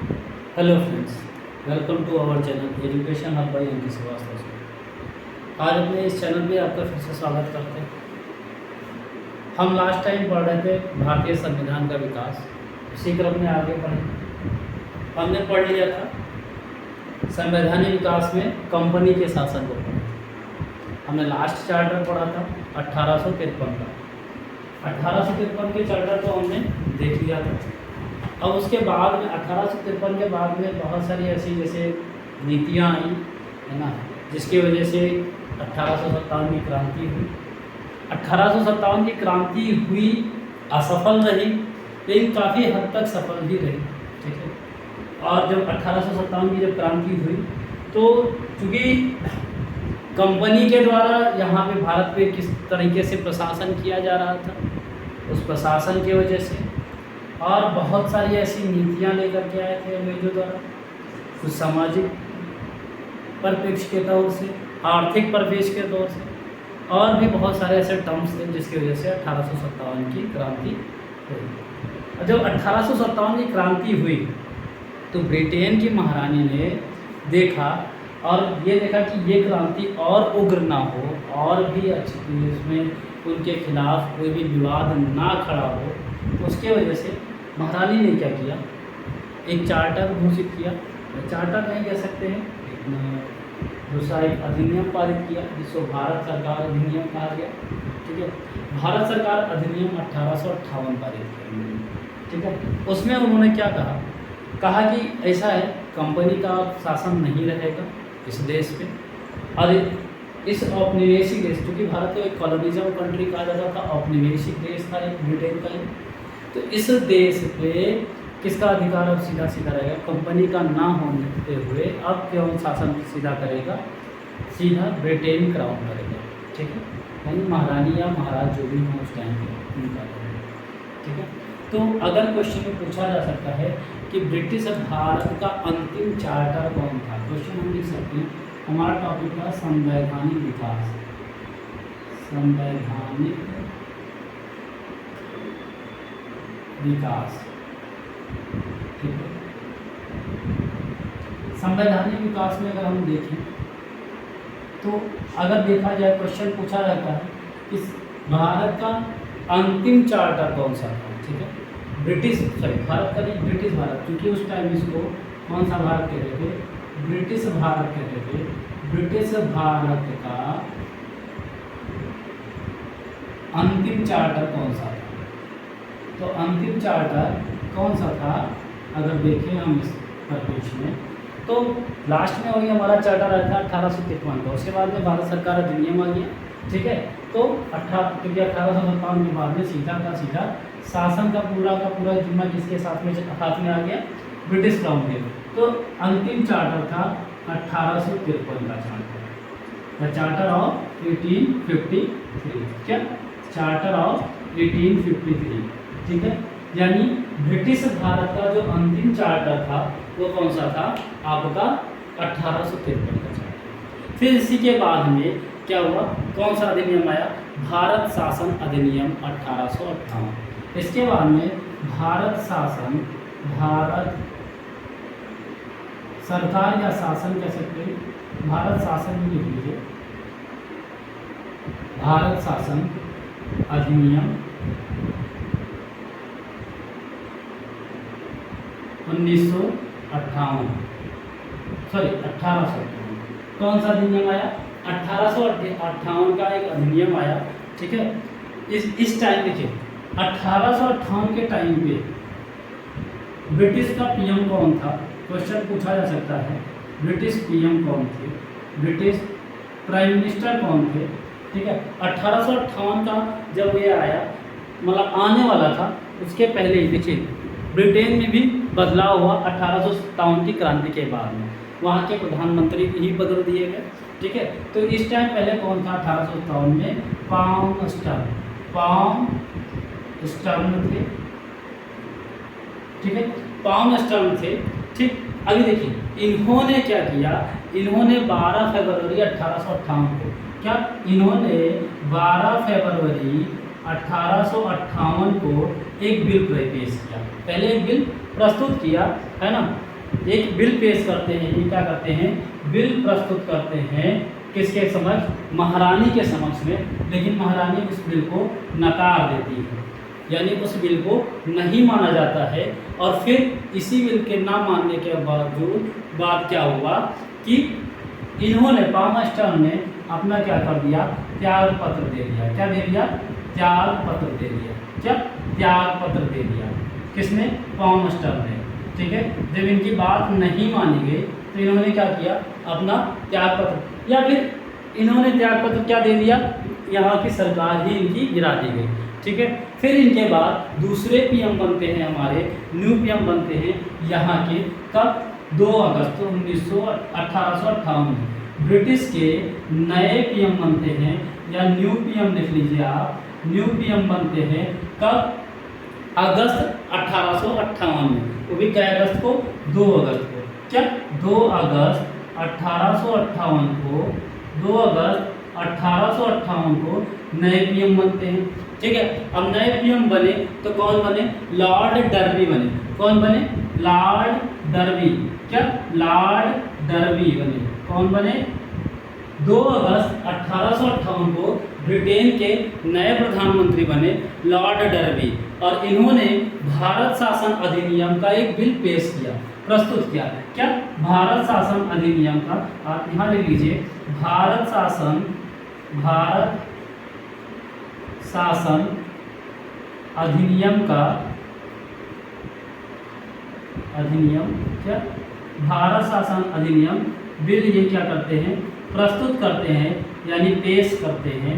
Hello friends, welcome to our channel education hub by Ankit Shrivastava. आज अपने इस चैनल पे आपका फिर से स्वागत करते हैं। हम लास्ट टाइम पढ़ रहे थे भारतीय संविधान का विकास, उसी क्रम में आगे बढ़े। हमने पढ़ लिया था संवैधानिक विकास में कंपनी के शासन को पढ़ा। हमने लास्ट चार्टर पढ़ा था 1853 का। 1853 के चार्टर को हमने देख लिया था। अब उसके बाद में 1853 के बाद में बहुत सारी ऐसी जैसे नीतियाँ आई है ना, जिसकी वजह से 1857 की क्रांति हुई। 1857 की क्रांति हुई, असफल रही, लेकिन काफ़ी हद तक सफल भी रही। ठीक है। और जब 1857 की जब क्रांति हुई तो चूँकि कंपनी के द्वारा यहाँ पे भारत पे किस तरीके से प्रशासन किया जा रहा था, उस प्रशासन की वजह से और बहुत सारी ऐसी नीतियाँ लेकर के आए थे अंग्रेजों द्वारा, कुछ सामाजिक परिप्रेक्ष्य के तौर से, आर्थिक परिप्रेक्ष्य के तौर से, और भी बहुत सारे ऐसे टर्म्स थे जिसकी वजह से 1857 की क्रांति हुई। जब 1857 की क्रांति हुई तो ब्रिटेन की महारानी ने देखा और ये देखा कि ये क्रांति और उग्र ना हो और भी अच्छी इसमें उनके खिलाफ कोई भी विवाद ना खड़ा हो, तो उसके वजह से महारानी ने क्या किया, एक चार्टर घोषित किया। चार्टर नहीं कह सकते हैं, दूसरा एक अधिनियम पारित किया जिसको भारत सरकार अधिनियम कहा गया। ठीक है। भारत सरकार अधिनियम 1858 पारित किया। ठीक है। उसमें उन्होंने क्या कहा कि ऐसा है, कंपनी का शासन नहीं रहेगा इस देश पे, और इस औपनिवेशिक देश, क्योंकि भारत को एक कॉलोनिज्म कंट्री कहा जाता था, औपनिवेशिक देश था एक ब्रिटेन का ही, तो इस देश पे किसका अधिकार अब सीधा सीधा रहेगा, कंपनी का ना होने हुए अब कौन शासन सीधा करेगा, सीधा ब्रिटेन क्राउन करेगा। ठीक है। यानी महारानी या महाराज जो भी हों उस टाइम पे उनका। ठीक है। तो अगर क्वेश्चन में पूछा जा सकता है कि ब्रिटिश भारत का अंतिम चार्टर कौन था, क्वेश्चन हम लिख सकते हैं। हमारा टॉपिक था संवैधानिक विकास, संवैधानिक विकास। ठीक है। संवैधानिक विकास में अगर हम देखें तो अगर देखा जाए, क्वेश्चन पूछा जाता है कि भारत का अंतिम चार्टर कौन सा था। ठीक है। भारत का नहीं, ब्रिटिश भारत, क्योंकि उस टाइम इसको कौन सा भारत कहते थे, ब्रिटिश भारत कहते थे। ब्रिटिश भारत का अंतिम चार्टर कौन सा था, तो अंतिम चार्टर कौन सा था अगर देखें हम इस परिप्रेक्ष्य में, तो लास्ट में वही हमारा चार्टर आया था 1853 का। उसके बाद में भारत सरकार अधिनियम आ गया। ठीक है। तो 1857 के बाद में सीधा का सीधा शासन का पूरा जिम्मा किसके हाथ में आ गया, ब्रिटिश क्राउन के। तो अंतिम चार्टर था 1853 का चार्टर, द चार्टर ऑफ 1853। क्या, चार्टर ऑफ 1853। ठीक है। यानी ब्रिटिश भारत का जो अंतिम चार्टर था वो कौन सा था, आपका 1853 का चार्टर। फिर इसी के बाद में क्या हुआ, कौन सा अधिनियम आया, भारत शासन अधिनियम 1858। इसके बाद में भारत शासन, भारत सरकार या शासन कह सकते हैं, भारत शासन भी लिख लीजिए, भारत शासन अधिनियम 1858। कौन सा अधिनियम आया, 1858 का एक अधिनियम आया। ठीक है। इस टाइम देखिए 1858 के टाइम पे ब्रिटिश का पीएम कौन था, क्वेश्चन पूछा जा सकता है। ब्रिटिश पीएम कौन थे, ब्रिटिश प्राइम मिनिस्टर कौन थे। ठीक है। 1858 का जब ये आया, मतलब आने वाला था, उसके पहले ही देखिए ब्रिटेन में भी बदलाव हुआ 1857 की क्रांति के बाद में, वहाँ के प्रधानमंत्री ही बदल दिए गए। ठीक है। तो इस टाइम पहले कौन था 1857 में, पाम स्टर्न थे। ठीक है। पाम स्टर्न थे। ठीक। अभी देखिए इन्होंने क्या किया, इन्होंने 12 फरवरी 1858 को, क्या इन्होंने 12 फरवरी 1858 को एक बिल पेश किया। पहले एक बिल प्रस्तुत किया है ना, एक बिल पेश करते हैं, ये क्या करते हैं, बिल प्रस्तुत करते हैं किसके समक्ष, महारानी के समक्ष में, लेकिन महारानी उस बिल को नकार देती है, यानी उस बिल को नहीं माना जाता है। और फिर इसी बिल के ना मानने के बाद क्या हुआ कि इन्होंने पामस्टर ने अपना क्या कर दिया, त्याग पत्र दे दिया। क्या दे दिया, त्याग पत्र दे दिया। क्या, त्याग पत्र दे दिया, किसने, पामस्टर ने। ठीक है, जब इनकी बात नहीं मानी गई तो इन्होंने क्या किया, अपना त्याग पत्र, या फिर इन्होंने त्याग पत्र क्या दे दिया, यहाँ की सरकार ही इनकी गिरा दी गई। ठीक है, फिर इनके बाद दूसरे पीएम बनते हैं, हमारे न्यू पीएम बनते हैं यहाँ के, कब, 2 अगस्त 1858 में ब्रिटिश के नए पीएम बनते हैं, या न्यू पीएम लिख लीजिए आप, न्यू पीएम बनते हैं कब, अगस्त 1858 में, वो भी क्या अगस्त को, 2 अगस्त को। क्या, 2 अगस्त 1858 को, 2 अगस्त 1858 को नए पीएम बनते हैं। ठीक है, अब नए पीएम बने तो कौन बने, लॉर्ड डर्बी बने। कौन बने, लॉर्ड डर्बी। क्या, लॉर्ड डर्बी बने। कौन बने, 2 अगस्त 1858 को ब्रिटेन के नए प्रधानमंत्री बने लॉर्ड डर्बी, और इन्होंने भारत शासन अधिनियम का एक बिल पेश किया, प्रस्तुत किया। क्या, भारत शासन अधिनियम का, आप यहाँ लिख लीजिए, भारत शासन अधिनियम का, अधिनियम, क्या, भारत शासन अधिनियम बिल ये क्या करते हैं, प्रस्तुत करते हैं, यानी पेश करते हैं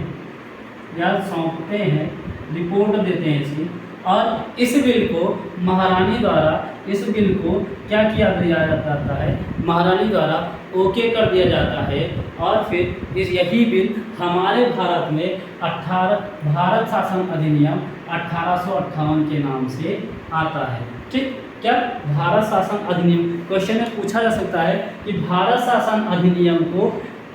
या सौंपते हैं, रिपोर्ट देते हैं इसकी। और इस बिल को महारानी द्वारा, इस बिल को क्या किया दिया जाता है, महारानी द्वारा ओके कर दिया जाता है, और फिर यही बिल हमारे भारत में भारत शासन अधिनियम 1858 के नाम से आता है। ठीक, क्या, भारत शासन अधिनियम, क्वेश्चन में पूछा जा सकता है कि भारत शासन अधिनियम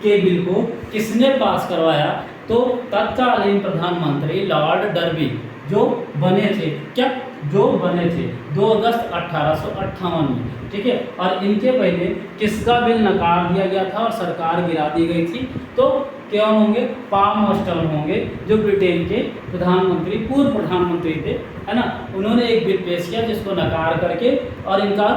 के बिल को किसने पास करवाया, तो तत्कालीन प्रधानमंत्री लॉर्ड डर्बी जो बने थे। क्या, जो बने थे 2 अगस्त 1858 में। ठीक है, और इनके पहले किसका बिल नकार दिया गया था और सरकार गिरा दी गई थी, तो क्या होंगे, पामस्टर होंगे, जो ब्रिटेन के प्रधानमंत्री, पूर्व प्रधानमंत्री थे, है ना। उन्होंने एक बिल पेश किया जिसको नकार करके और इनका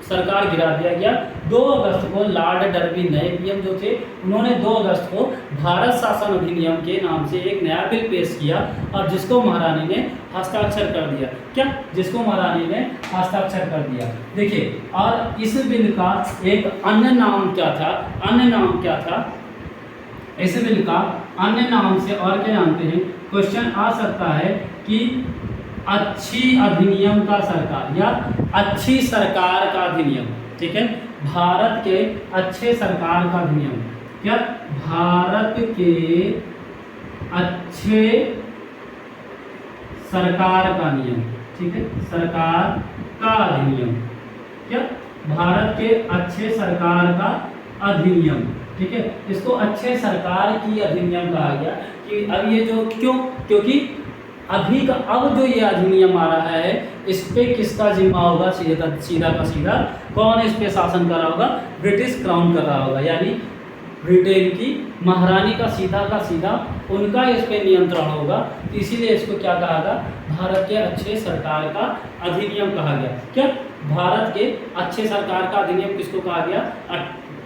सरकार गिरा दिया गया। 2 अगस्त को लॉर्ड डर्बी नए पीएम जो थे, उन्होंने 2 अगस्त को भारत शासन अधिनियम के नाम से एक नया बिल पेश किया, और जिसको महारानी ने हस्ताक्षर कर दिया। क्या, जिसको महारानी ने हस्ताक्षर कर दिया। देखिए, और इस बिल का एक अन्य नाम क्या था, अन्य नाम क्या था, इस बिल का अन्य नाम से और क्या जानते हैं, क्वेश्चन आ सकता है कि अच्छी अधिनियम का सरकार, या अच्छी सरकार का अधिनियम। ठीक है, भारत के अच्छे सरकार का अधिनियम। क्या, भारत के अच्छे सरकार का नियम। ठीक है, सरकार का अधिनियम। क्या, भारत के अच्छे सरकार का अधिनियम। ठीक है, इसको अच्छे सरकार की अधिनियम कहा गया कि अब ये जो, क्यों, क्योंकि अभी का अब जो ये अधिनियम आ रहा है, इस पे किसका जिम्मा होगा, सीधा का सीधा कौन इस पे शासन कर रहा होगा, ब्रिटिश क्राउन कर रहा होगा, यानी ब्रिटेन की महारानी का सीधा उनका इस पे नियंत्रण होगा। इसीलिए इसको क्या कहा गया, भारत के अच्छे सरकार का अधिनियम कहा गया। क्या, भारत के अच्छे सरकार का अधिनियम किसको कहा गया,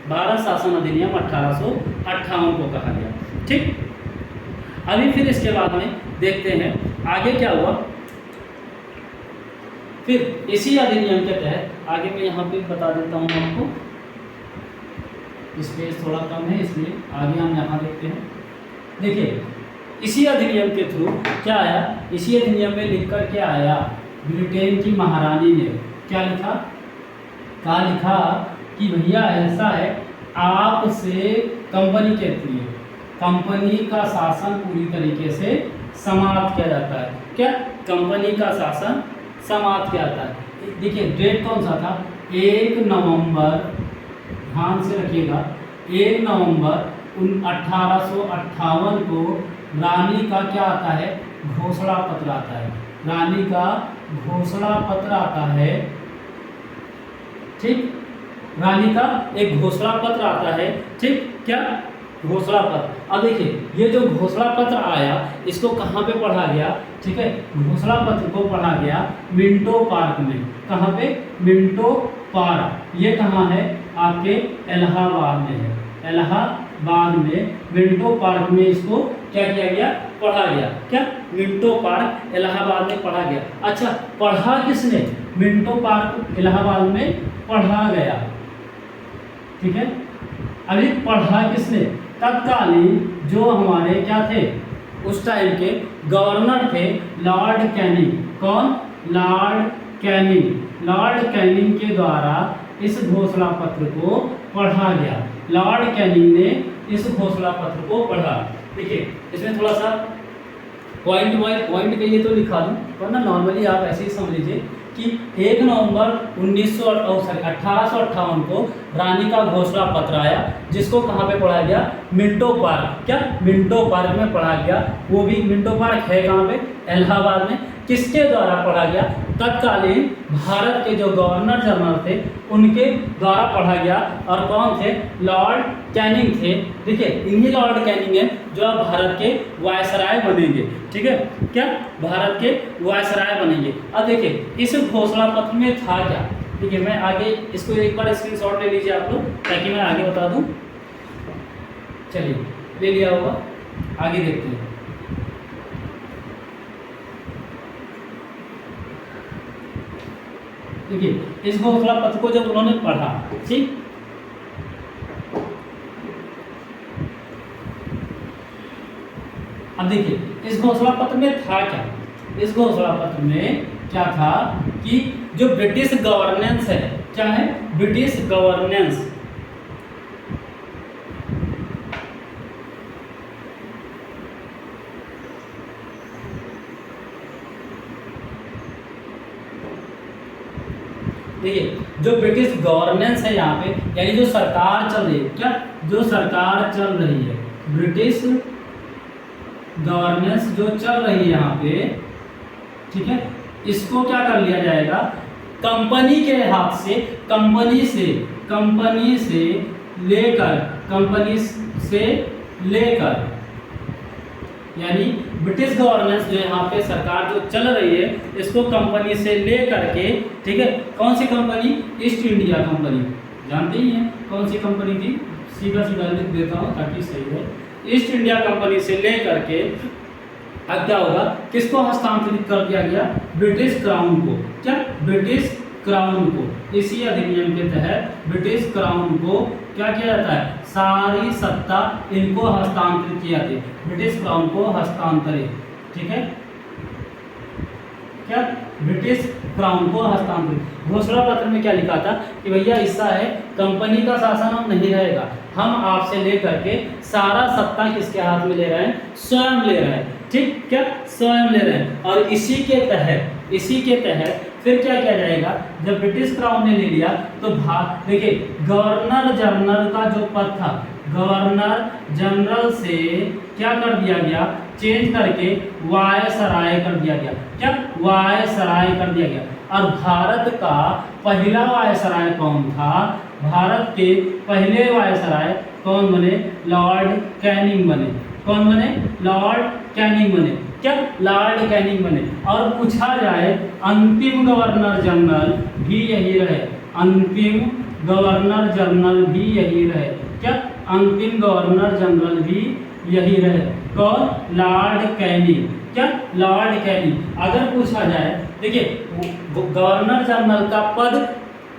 भारत शासन अधिनियम 1858 को कहा गया। ठीक, अभी फिर इसके बाद में देखते हैं आगे क्या हुआ। फिर इसी अधिनियम के तहत आगे मैं यहाँ पे बता देता हूँ आपको, स्पेस थोड़ा कम है इसलिए आगे हम यहाँ देखते हैं। देखिए, इसी अधिनियम के थ्रू क्या आया, इसी अधिनियम में लिख कर क्या आया, ब्रिटेन की महारानी ने क्या लिखा, कि भैया ऐसा है, आपसे कंपनी कहती है, कंपनी का शासन पूरी तरीके से समाप्त किया जाता है। क्या, कंपनी का शासन समाप्त किया जाता है। देखिए, डेट कौन सा था, 1 नवंबर, ध्यान से रखिएगा, 1 नवंबर 1858 को रानी का क्या आता है, घोषणा पत्र आता है। रानी का घोषणा पत्र आता है। ठीक, रानी का एक घोषणा पत्र आता है, ठीक, क्या घोषणा पत्र। अब देखिए ये जो घोषणा पत्र आया इसको कहाँ पे पढ़ा गया, ठीक है, घोषणा पत्र को पढ़ा गया मिंटो पार्क में। कहाँ पे? Minto park. ये कहाँ है? आपके इलाहाबाद में है। इलाहाबाद में मिंटो पार्क में इसको क्या किया गया? पढ़ा गया। क्या? मिंटो पार्क इलाहाबाद में पढ़ा गया। अच्छा, पढ़ा किसने? मिंटो पार्क इलाहाबाद में पढ़ा गया, ठीक है। अभी पढ़ा किसने? तत्कालीन जो हमारे क्या थे उस टाइम के गवर्नर थे, लॉर्ड कैनिंग। कौन? Lord Canning. लॉर्ड कैनिंग के द्वारा इस घोषणा पत्र को पढ़ा गया। लॉर्ड कैनिंग ने इस घोषणा पत्र को पढ़ा। देखिए इसमें थोड़ा सा पॉइंट बाय पॉइंट के लिए तो लिखा दूँ, वरना नॉर्मली आप ऐसे ही समझ लीजिए कि 1 नवंबर 1858 को रानी का घोषणा पत्र आया, जिसको कहाँ पे पढ़ा गया? Minto park. क्या? मिंटो पार्क में पढ़ा गया। वो भी मिंटो पार्क है कहाँ पे? इलाहाबाद में। किसके द्वारा पढ़ा गया? तत्कालीन भारत के जो गवर्नर जनरल थे उनके द्वारा पढ़ा गया। और कौन थे? लॉर्ड कैनिंग थे। देखिए इन्हीं लॉर्ड कैनिंग है जो अब भारत के वायसराय बनेंगे, ठीक है। क्या? भारत के वायसराय बनेंगे। अब देखिए इस घोषणा पत्र में था क्या? देखिए मैं आगे इसको एक बार स्क्रीनशॉट ले लीजिए आप लोग, ताकि मैं आगे बता दूं। चलिए ले लिया होगा, आगे देखते हैं। देखिए इस घोषणा पत्र को जब उन्होंने पढ़ा, ठीक, अब देखिए इस घोषणा पत्र में था क्या? इस घोषणा पत्र में क्या था कि जो ब्रिटिश गवर्नेंस है, क्या है? British governance. देखिए जो ब्रिटिश गवर्नेंस है यहाँ पे, यानी जो सरकार चल रही है, क्या? जो सरकार चल रही है, ब्रिटिश गवर्नेंस जो चल रही है यहाँ पे, ठीक है, इसको क्या कर लिया जाएगा? कंपनी के हाथ से, कंपनी से लेकर यानी ब्रिटिश गवर्नेंस जो यहाँ पे सरकार जो चल रही है इसको कंपनी से ले करके, ठीक है, कौन सी कंपनी? East India company. जानते ही हैं कौन सी कंपनी थी? सीधा सीधा लिख देता हूँ ताकि सही है। ईस्ट इंडिया कंपनी से ले करके अब क्या होगा? किसको हस्तांतरित कर दिया गया? ब्रिटिश क्राउन को। क्या? ब्रिटिश क्राउन को। इसी अधिनियम के तहत ब्रिटिश क्राउन को क्या किया जाता है? सारी सत्ता इनको हस्तांतरित किया जाती है। ब्रिटिश क्राउन को हस्तांतरित, ठीक है, क्या? ब्रिटिश क्राउन को हस्तांतरित। घोषणा पत्र में क्या लिखा था कि भैया ऐसा है, कंपनी का शासन अब नहीं रहेगा, हम आपसे लेकर के सारा सत्ता किसके हाथ में ले रहे हैं? स्वयं ले रहे हैं, ठीक, क्या? स्वयं ले रहे हैं। और इसी के तहत फिर क्या किया जाएगा? जब ब्रिटिश क्राउन ने ले लिया तो देखिए गवर्नर जनरल का जो पद था, गवर्नर जनरल से क्या कर दिया गया? चेंज करके वायसराय कर दिया गया। क्या? वायसराय कर दिया गया। और भारत का पहला वायसराय कौन था? भारत के पहले वायसराय कौन बने? लॉर्ड कैनिंग बने। कौन बने? लॉर्ड कैनिंग बने। क्या? लॉर्ड कैनिंग बने। और पूछा जाए अंतिम गवर्नर जनरल भी यही रहे। अंतिम गवर्नर जनरल भी यही रहे। क्या? अंतिम गवर्नर जनरल भी यही रहे। कौन? Lord Canning. क्या? Lord Canning. अगर पूछा जाए, देखिए गवर्नर जनरल का पद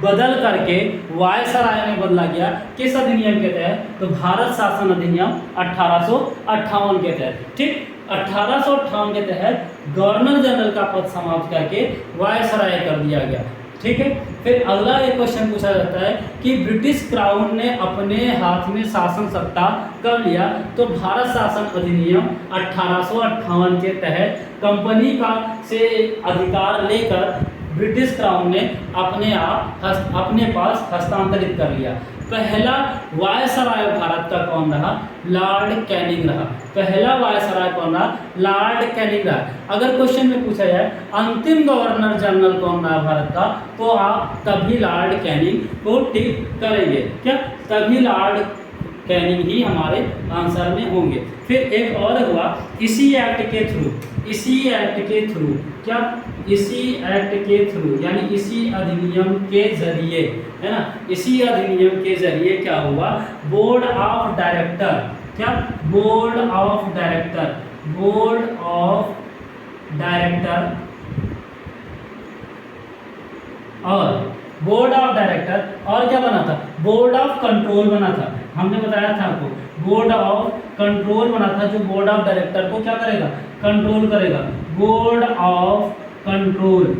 बदल करके वायसराय में बदला गया, किस अधिनियम के तहत? तो भारत शासन अधिनियम 1858 के तहत, ठीक, 1858 के तहत गवर्नर जनरल का पद समाप्त करके वायसराय कर दिया गया, ठीक है। फिर अगला एक क्वेश्चन पूछा जाता है कि ब्रिटिश क्राउन ने अपने हाथ में शासन सत्ता कर लिया तो भारत शासन अधिनियम 1858 के तहत कंपनी का से अधिकार लेकर ब्रिटिश क्राउन ने अपने पास हस्तांतरित कर लिया। पहला वायसराय भारत का कौन रहा? लॉर्ड कैनिंग रहा। पहला वायसराय कौन रहा? लॉर्ड कैनिंग रहा। अगर क्वेश्चन में पूछा जाए अंतिम गवर्नर जनरल कौन रहा भारत का, तो आप तभी लॉर्ड कैनिंग को टिक करेंगे। क्या? तभी लॉर्ड कैनिंग ही हमारे आंसर में होंगे। फिर एक और हुआ इसी एक्ट के थ्रू, इसी एक्ट के थ्रू, क्या? इसी एक्ट के थ्रू यानी इसी अधिनियम के जरिए, है ना, इसी अधिनियम के जरिए क्या हुआ? बोर्ड ऑफ डायरेक्टर, क्या? Board of director, board of director और बोर्ड ऑफ डायरेक्टर और क्या बना था? बोर्ड ऑफ कंट्रोल बना था। हमने बताया था आपको बोर्ड ऑफ कंट्रोल बना था, जो बोर्ड ऑफ डायरेक्टर को क्या करेगा? कंट्रोल करेगा। बोर्ड ऑफ कंट्रोल,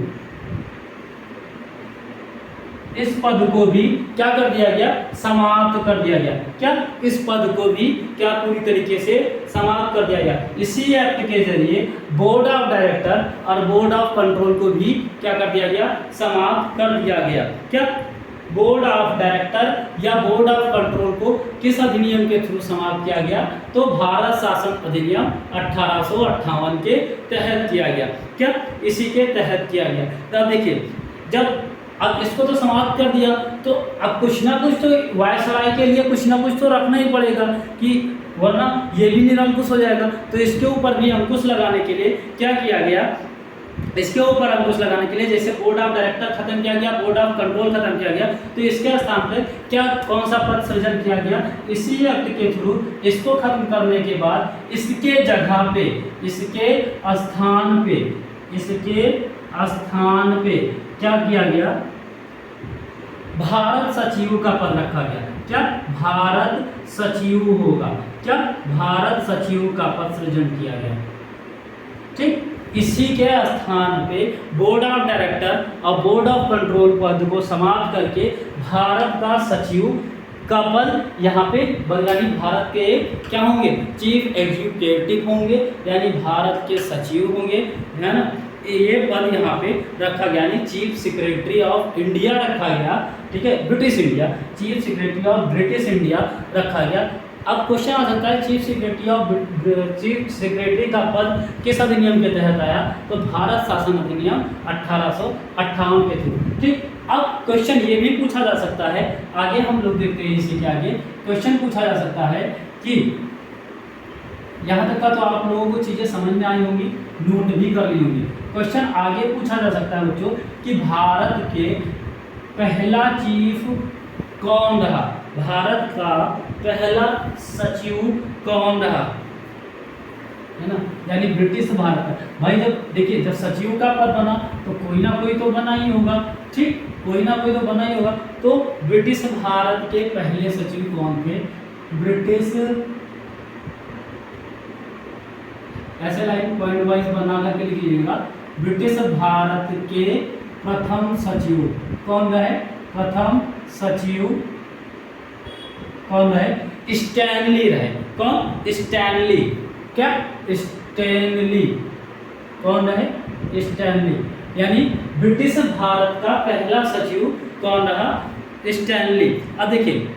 इस पद को भी क्या कर दिया गया? समाप्त कर दिया गया। क्या? इस पद को भी क्या पूरी तरीके से समाप्त कर दिया गया। इसी एक्ट के जरिए बोर्ड ऑफ डायरेक्टर और बोर्ड ऑफ कंट्रोल को भी क्या कर दिया गया? समाप्त कर दिया गया। क्या? बोर्ड ऑफ डायरेक्टर या बोर्ड ऑफ कंट्रोल को किस अधिनियम के थ्रू समाप्त किया गया? तो भारत शासन अधिनियम 1858 के तहत किया गया। क्या? इसी के तहत किया गया। तब देखिए, जब अब इसको तो समाप्त कर दिया, तो अब कुछ ना कुछ तो वायसराय के लिए कुछ ना कुछ तो रखना ही पड़ेगा, कि वरना ये भी निरंकुश हो जाएगा। तो इसके ऊपर भी अंकुश लगाने के लिए क्या किया गया? इसके ऊपर अंकुश लगाने के लिए, जैसे बोर्ड ऑफ डायरेक्टर खत्म किया गया, बोर्ड ऑफ कंट्रोल खत्म किया गया, तो इसके स्थान पर क्या कौन सा पद सृजन किया गया? इसी एक्ट के थ्रू इसको खत्म करने के बाद इसके जगह पे, इसके स्थान पे, इसके स्थान पे क्या किया गया? भारत सचिव का पद रखा गया। क्या? भारत सचिव होगा। क्या? भारत सचिव का पद सृजन किया गया। ठीक, इसी के स्थान पे बोर्ड ऑफ डायरेक्टर और बोर्ड ऑफ कंट्रोल पद को समाप्त करके भारत का सचिव का पद यहाँ पे, यानी भारत के क्या होंगे? चीफ एग्जीक्यूटिव होंगे, यानी भारत के सचिव होंगे, है ना। ये पद यहाँ पे रखा गया, यानी चीफ सेक्रेटरी ऑफ इंडिया रखा गया। ठीक है, British India, chief secretary of British India रखा गया। अब क्वेश्चन आ सकता है चीफ सेक्रेटरी का पद किस अधिनियम के तहत आया? तो भारत शासन अधिनियम 1858 के थ्रू। ठीक, अब क्वेश्चन ये भी पूछा जा सकता है, आगे हम लोग देखते हैं इसी के आगे क्वेश्चन पूछा जा सकता है कि यहाँ तक का तो आप लोगों को चीज़ें समझ में आई होंगी, नोट भी कर ली होंगी। क्वेश्चन आगे पूछा जा सकता है बच्चों कि भारत के पहला चीफ कौन रहा? भारत का पहला सचिव कौन रहा? है ना, यानी ब्रिटिश भारत का। भाई जब देखिए, जब सचिव का पद बना तो कोई ना कोई तो बना ही होगा। ठीक, कोई ना कोई तो बना ही होगा। तो ब्रिटिश भारत के पहले सचिव कौन थे? ब्रिटिश, ऐसे लाइन पॉइंट वाइज बना करके लिखिएगा। ब्रिटिश भारत के प्रथम सचिव कौन रहे? प्रथम सचिव कौन रहे? स्टैनली रहे। कौन? स्टैनली। क्या? स्टैनली। कौन रहे? स्टैनली। यानी ब्रिटिश भारत का पहला सचिव कौन रहा? स्टैनली। अब देखिए,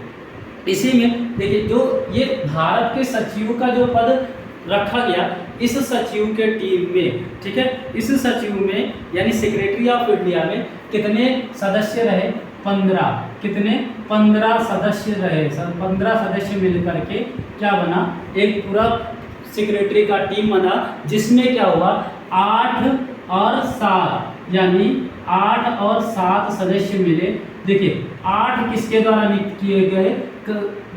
इसी में देखिए, जो ये भारत के सचिव का जो पद रखा गया, इस सचिव के टीम में, ठीक है, इस सचिव में यानी सेक्रेटरी ऑफ इंडिया में कितने सदस्य रहे? 15। कितने? 15 सदस्य रहे। 15 सदस्य मिलकर के क्या बना? एक पूरा सेक्रेटरी का टीम बना, जिसमें क्या हुआ? 8 और 7, यानी 8 और 7 सदस्य मिले। देखिए, 8 किसके द्वारा नियुक्त किए गए?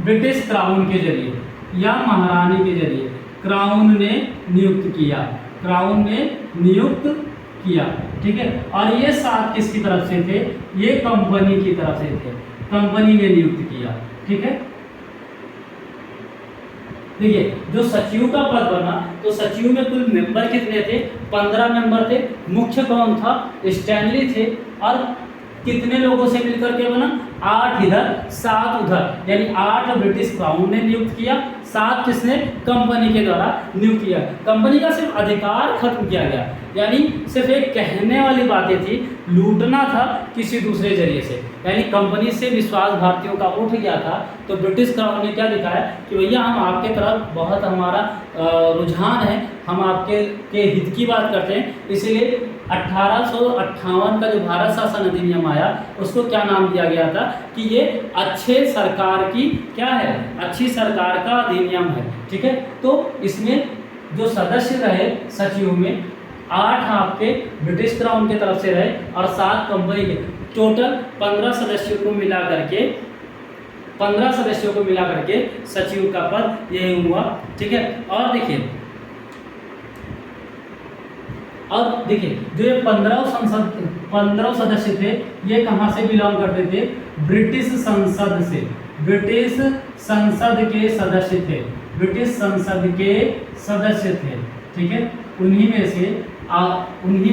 ब्रिटिश क्राउन के जरिए या महारानी के जरिए क्राउन ने नियुक्त किया। क्राउन ने नियुक्त किया। ठीक है, और ये 7 किसकी तरफ से थे? ये कंपनी की तरफ से थे। कंपनी ने नियुक्त किया। ठीक है, देखिए, जो सचिव का पद बना, तो सचिव में कुल मेंबर कितने थे? 15 मेंबर थे। मुख्य कौन था? स्टैनली थे। और कितने लोगों से मिलकर के बना, 8 इधर 7 उधर, यानी 8 ब्रिटिश क्राउन ने नियुक्त किया, 7 किसने, कंपनी के द्वारा नियुक्त किया। कंपनी का सिर्फ अधिकार खत्म किया गया, यानी सिर्फ एक कहने वाली बातें थी, लूटना था किसी दूसरे जरिए से, यानी कंपनी से विश्वास भारतीयों का उठ गया था। तो ब्रिटिश क्राउन ने क्या दिखाया कि भैया हम आपके तरफ बहुत हमारा रुझान है, हम आपके हित की बात करते हैं, इसीलिए 1858 का जो भारत शासन अधिनियम आया उसको क्या नाम दिया गया था कि ये अच्छे सरकार की क्या है, अच्छी सरकार का अधिनियम है। ठीक है, तो इसमें जो सदस्य रहे सचिव में 8 आपके ब्रिटिश क्राउन की तरफ से रहे और 7 कंपनी के, टोटल 15 सदस्यों को मिला करके 15 सदस्यों को मिला करके सचिव का पद यही हुआ। ठीक है, और देखिए जो ये 15 सदस्य थे ये कहाँ से बिलोंग करते थे, ब्रिटिश संसद से, ब्रिटिश संसद के सदस्य थे, ब्रिटिश संसद के सदस्य थे। ठीक है, उन्हीं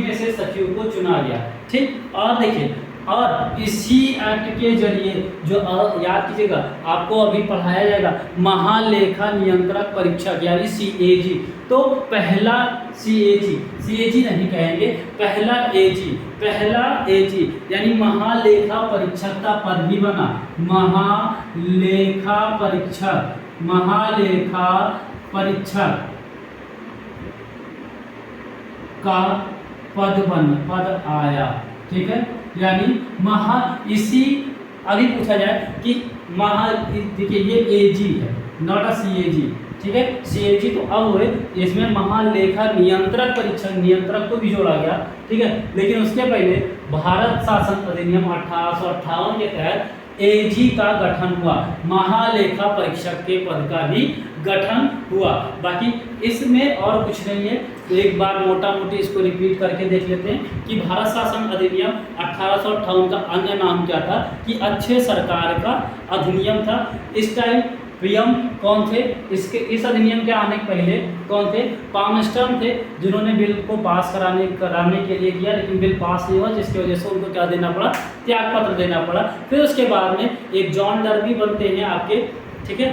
में से सचिव को चुना गया। ठीक, और देखिए और इसी एक्ट के जरिए जो याद कीजिएगा आपको अभी पढ़ाया जाएगा महालेखा नियंत्रक परीक्षक यानी CAG, तो पहला CAG नहीं कहेंगे, पहला AG यानी महालेखा परीक्षक का पद भी बना, महालेखा परीक्षक का पद आया। ठीक है, यानी इसी अभी पूछा जाए कि देखिए ये AG है, नॉट अ CAG। ठीक है, CAG तो अब हुए, इसमें महालेखा नियंत्रक परीक्षक, नियंत्रक को भी जोड़ा गया। ठीक है, लेकिन उसके पहले भारत शासन अधिनियम 1858 के तहत AG का गठन हुआ, महालेखा परीक्षक के पद का भी गठन हुआ। बाकी इसमें और कुछ नहीं है, तो एक बार मोटा मोटी इसको रिपीट करके देख लेते हैं कि भारत शासन अधिनियम 1858 का अन्य नाम क्या था कि अच्छे सरकार का अधिनियम था। इस टाइम PM कौन थे, इस अधिनियम के आने के पहले कौन थे, पामस्टर्न थे, जिन्होंने बिल को पास कराने के लिए किया, लेकिन बिल पास नहीं हुआ, जिसकी वजह से उनको क्या देना पड़ा, त्यागपत्र देना पड़ा। फिर उसके बाद में एक जॉन डर्बी बनते हैं आपके, ठीक है,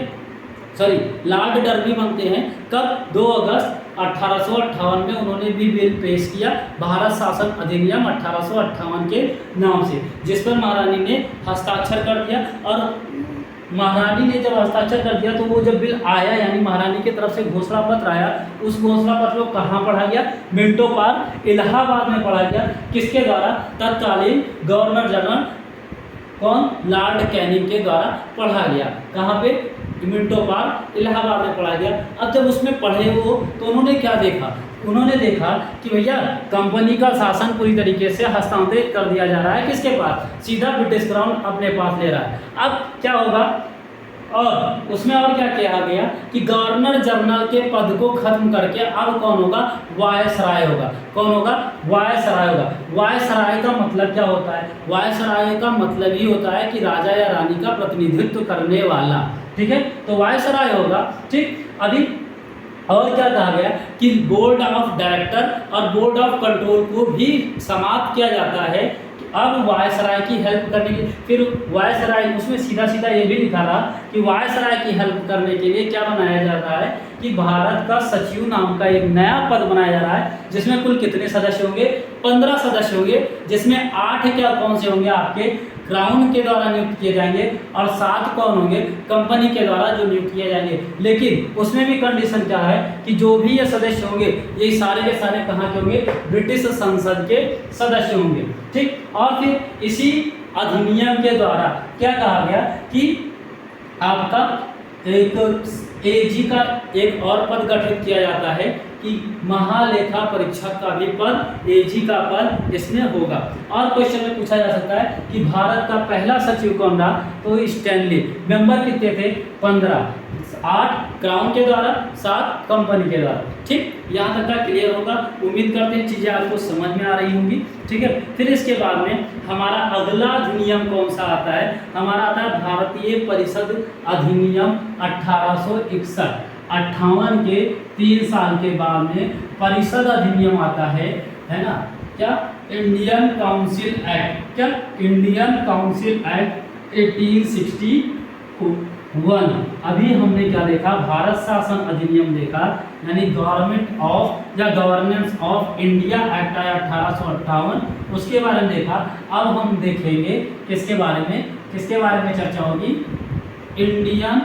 सॉरी लॉर्ड डर्बी बनते हैं, कब, 2 अगस्त 1858 में उन्होंने भी बिल पेश किया भारत शासन अधिनियम 1858 के नाम से, जिस पर महारानी ने हस्ताक्षर कर दिया। और महारानी ने जब हस्ताक्षर कर दिया तो वो जब बिल आया, यानी महारानी की तरफ से घोषणा पत्र आया, उस घोषणा पत्र को कहाँ पढ़ा गया, मिंटो पार्क इलाहाबाद में पढ़ा गया। किसके द्वारा, तत्कालीन गवर्नर जनरल कौन, लॉर्ड कैनिंग के द्वारा पढ़ा गया। कहाँ पे, मिंटो पार्क इलाहाबाद में पढ़ा गया। अब जब उसमें पढ़े वो तो उन्होंने क्या देखा, उन्होंने देखा कि भैया कंपनी का शासन पूरी तरीके से हस्तांतरित कर दिया जा रहा है, किसके पास, सीधा ब्रिटिश क्राउन अपने पास ले रहा है। अब क्या होगा, और उसमें और क्या कहा गया कि गवर्नर जनरल के पद को खत्म करके अब कौन होगा, वायसराय होगा। कौन होगा, वायसराय होगा। वायसराय का मतलब क्या होता है, वायसराय का मतलब ही होता है कि राजा या रानी का प्रतिनिधित्व करने वाला। ठीक है, तो वायसराय होगा। ठीक, अभी और क्या कहा गया कि बोर्ड ऑफ डायरेक्टर और बोर्ड ऑफ कंट्रोल को भी समाप्त किया जाता है। अब वायसराय की हेल्प करने के, फिर वायसराय उसमें सीधा सीधा ये भी लिखा रहा कि वायसराय की हेल्प करने के लिए क्या बनाया जा रहा है कि भारत का सचिव नाम का एक नया पद बनाया जा रहा है, जिसमें कुल कितने सदस्य होंगे, 15 सदस्य होंगे, जिसमें 8 क्या कौन से होंगे, आपके क्राउन के द्वारा नियुक्त किए जाएंगे और 7 कौन होंगे, कंपनी के द्वारा जो नियुक्त किए जाएंगे। लेकिन उसमें भी कंडीशन क्या है कि जो भी ये सदस्य होंगे ये सारे के सारे कहाँ के होंगे, ब्रिटिश संसद के सदस्य होंगे। ठीक, और फिर इसी अधिनियम के द्वारा क्या कहा गया कि आपका एक AG का एक और पद गठित किया जाता है कि महालेखा परीक्षक का भी पद, AG का पद इसमें होगा। और क्वेश्चन में पूछा जा सकता है कि भारत का पहला सचिव कौन रहा, तो स्टैनली। मेंबर कितने थे, 15, 8 क्राउन के द्वारा, 7 कंपनी के द्वारा। ठीक, यहाँ तक का क्लियर होगा। उम्मीद करते हैं चीज़ें आपको समझ में आ रही होंगी। ठीक है, फिर इसके बाद में हमारा अगला अधिनियम कौन सा आता है, हमारा आता है भारतीय परिषद अधिनियम 1861। 58 के 3 साल के बाद में परिषद अधिनियम आता है ना। क्या इंडियन काउंसिल एक्ट, क्या इंडियन काउंसिल एक्ट 1861। अभी हमने क्या देखा, भारत शासन अधिनियम देखा, यानी गवर्नमेंट ऑफ या गवर्नेंस ऑफ इंडिया एक्ट आया 1858, उसके बारे में देखा। अब हम देखेंगे किसके बारे में चर्चा होगी, Indian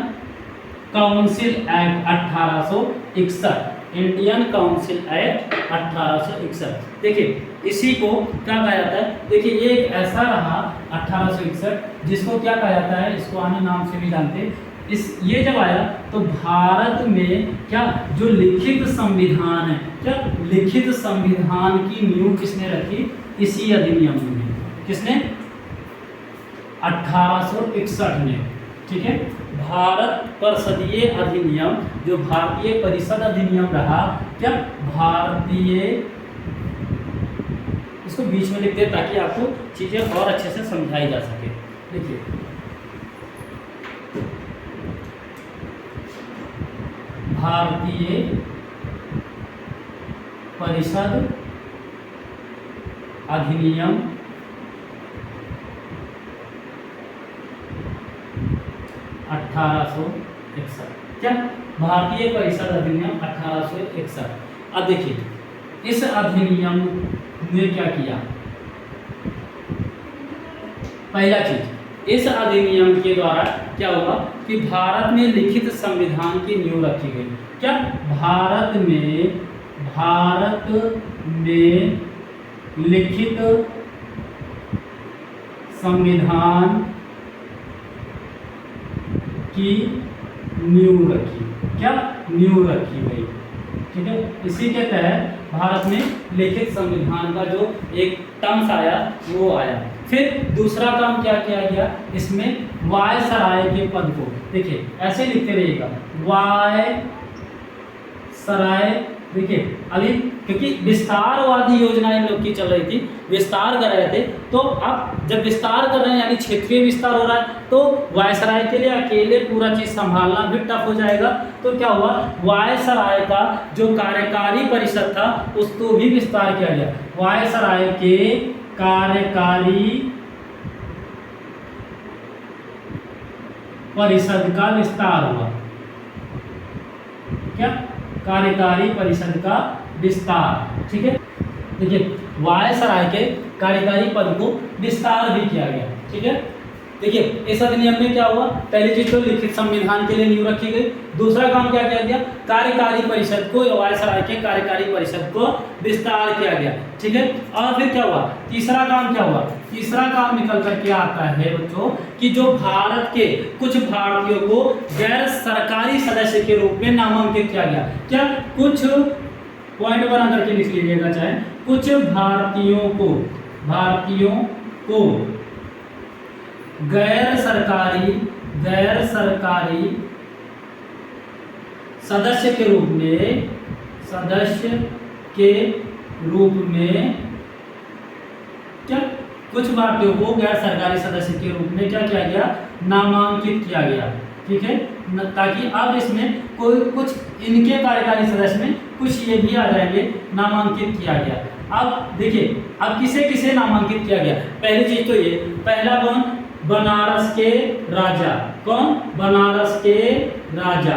council act 1861, Indian council act 1861। देखिए इसी को क्या कहा जाता है, देखिए ये एक ऐसा रहा 1861 जिसको क्या कहा जाता है, इसको अन्य नाम से भी जानते हैं। ये जब आया तो भारत में क्या जो लिखित संविधान है, क्या लिखित संविधान की नींव किसने रखी, इसी अधिनियम में। किसने, 1861 में। ठीक है, भारत परिषदीय अधिनियम, जो भारतीय परिषद अधिनियम रहा, क्या भारतीय, इसको बीच में लिखते हैं ताकि आपको चीजें और अच्छे से समझाई जा सके। देखिए भारतीय परिषद अधिनियम 1861, क्या भारतीय परिषद अधिनियम 1861। अब देखिए इस अधिनियम ने क्या किया, पहला चीज इस अधिनियम के द्वारा क्या होगा कि भारत में लिखित संविधान की नींव रखी गई। क्या भारत में लिखित संविधान की नींव रखी, क्या नींव रखी गई। ठीक है, इसी के तहत भारत में लिखित संविधान का जो एक टर्म्स आया वो आया। फिर दूसरा काम क्या किया गया, इसमें वायसराय के पद को, देखिए ऐसे लिखते रहिएगा, वायसराय। देखिए अभी क्योंकि विस्तारवादी योजनाएं लोग की चल रही थी, विस्तार कर रहे थे, तो अब जब विस्तार कर रहे हैं यानी क्षेत्रीय विस्तार हो रहा है, तो वायसराय के लिए अकेले पूरा चीज संभालना भी टफ हो जाएगा। तो क्या हुआ, वायसराय का जो कार्यकारी परिषद था उसको भी विस्तार किया गया। वायसराय के कार्यकारी परिषद का विस्तार हुआ, क्या कार्यकारी परिषद का विस्तार। ठीक है, देखिए वायसराय के कार्यकारी पद को विस्तार भी किया गया। ठीक है, देखिए इस अधिनियम में क्या हुआ, पहली चीज तो लिखित संविधान के लिए नींव रखी गई। दूसरा काम क्या किया गया, कार्यकारी परिषद को, वायसराय के कार्यकारी परिषद को विस्तार किया गया। ठीक है, और फिर क्या हुआ, तीसरा काम क्या हुआ, तीसरा काम निकल करके आता है बच्चों कि जो भारत के कुछ भारतीयों को गैर सरकारी सदस्य के रूप में नामांकित किया गया। क्या कुछ पॉइंट बना करके लिख लीजिएगा, चाहे कुछ भारतीयों को गैर सरकारी सदस्य के रूप में क्या कुछ भारतीयों को गैर सरकारी सदस्य के रूप में क्या किया गया, नामांकित किया गया। ठीक है, ताकि अब इसमें कोई कुछ इनके कार्यकारी सदस्य में कुछ ये भी आ जाएंगे, नामांकित किया गया। अब देखिए अब किसे किसे नामांकित किया गया, पहली चीज तो ये, पहला कौन, बनारस के राजा, कौन, बनारस के राजा।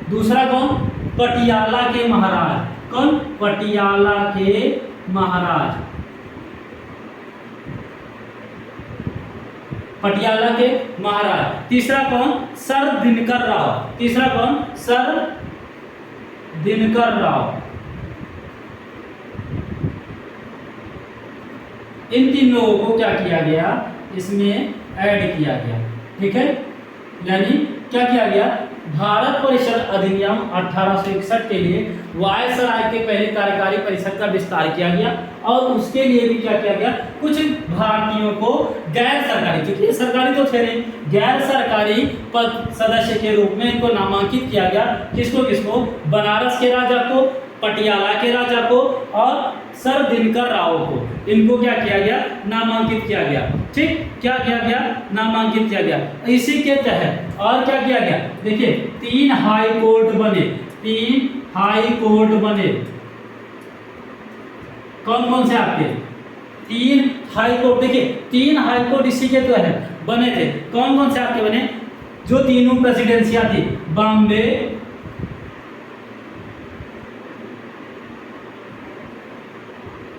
दूसरा कौन, पटियाला के महाराज, कौन, पटियाला के महाराज, पटियाला के महाराज। तीसरा कौन, सर दिनकर राव, तीसरा कौन, सर दिनकर राव। इन तीन लोगों को क्या किया गया, इसमें ऐड किया गया। ठीक है, यानी क्या किया गया, भारत परिषद अधिनियम 1861 के लिए वायसराय के पहले कार्यकारी परिषद का विस्तार किया गया, और उसके लिए भी क्या किया गया, कुछ भारतीयों को गैर सरकारी, क्योंकि सरकारी तो थे नहीं, गैर सरकारी पद सदस्य के रूप में इनको नामांकित किया गया। किसको किसको, बनारस के राजा को, पटियाला के राजा को और सर दिनकर राव को, इनको क्या किया गया, नामांकित किया गया। ठीक, क्या किया गया, नामांकित किया गया। इसी के तहत और क्या किया गया, देखिए 3 हाई कोर्ट बने, 3 हाई कोर्ट बने। कौन कौन से आपके 3 हाई कोर्ट, देखिए 3 हाई कोर्ट इसी के तो है बने थे। कौन कौन से आपके बने, जो तीनों प्रेसिडेंसियां थी, बॉम्बे,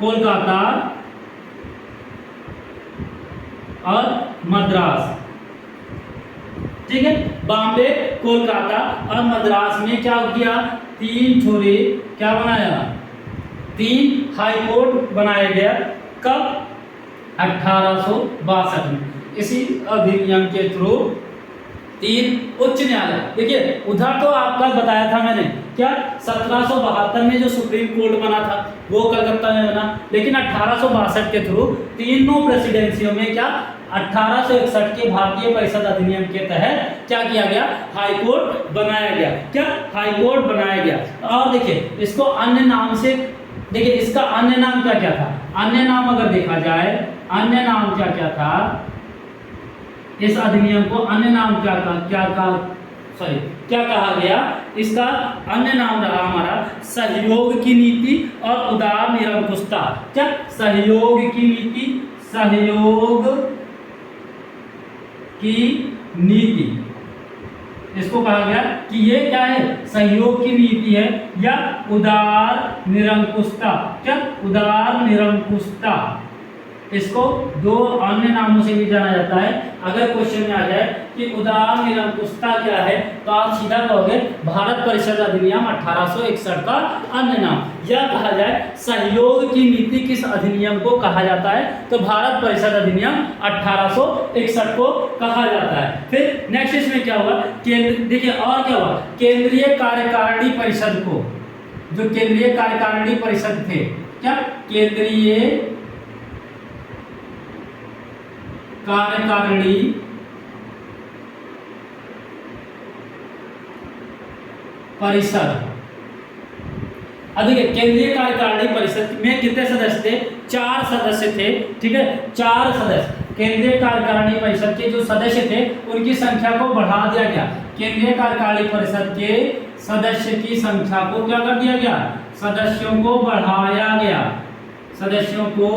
कोलकाता और मद्रास। ठीक है, बॉम्बे, कोलकाता और मद्रास में क्या किया, 3 छोरे क्या बनाया, 3 हाई कोर्ट बनाया गया। कब, 1862 में। इसी अधिनियम के थ्रू 3 उच्च न्यायालय, देखिए उधर तो आपका बताया था मैंने क्या, 1772 में जो सुप्रीम कोर्ट बना था वो कलकत्ता में बना, लेकिन 1862 के थ्रू तीनों प्रेसिडेंसियों में क्या, 1861 के भारतीय परिषद अधिनियम के तहत क्या किया गया, हाई कोर्ट बनाया गया। क्या, हाई कोर्ट बनाया गया। और देखिए इसको अन्य नाम से, देखिए इसका अन्य नाम क्या क्या था, अन्य नाम अगर देखा जाए, अन्य नाम क्या क्या था, इस अधिनियम को अन्य नाम क्या कहा गया, इसका अन्य नाम रहा हमारा सहयोग की नीति और उदार निरंकुशता। क्या, सहयोग की नीति, सहयोग की नीति, इसको कहा गया कि ये क्या है, सहयोग की नीति है या उदार निरंकुशता। क्या, उदार निरंकुशता, इसको 2 अन्य नामों से भी जाना जाता है। अगर क्वेश्चन में आ जाए कि उदार निरंकुशता क्या है, तो आप सीधा कहोगे भारत परिषद अधिनियम 1861 का अन्य नाम। या कहा जाए सहयोग की नीति किस अधिनियम को कहा जाता है, तो भारत परिषद अधिनियम 1861 को कहा जाता है। फिर नेक्स्ट इसमें क्या हुआ, देखिए और क्या हुआ, केंद्रीय कार्यकारिणी परिषद को, जो केंद्रीय कार्यकारिणी परिषद थे, क्या, केंद्रीय कार्यकारिणी परिषद, देखिए केंद्रीय कार्यकारिणी परिषद में कितने सदस्य थे, 4 सदस्य थे। ठीक है, 4 सदस्य केंद्रीय कार्यकारिणी परिषद के जो सदस्य थे उनकी संख्या को बढ़ा दिया गया। केंद्रीय कार्यकारिणी परिषद के सदस्य की संख्या को क्या कर दिया गया, सदस्यों को बढ़ाया गया, सदस्यों को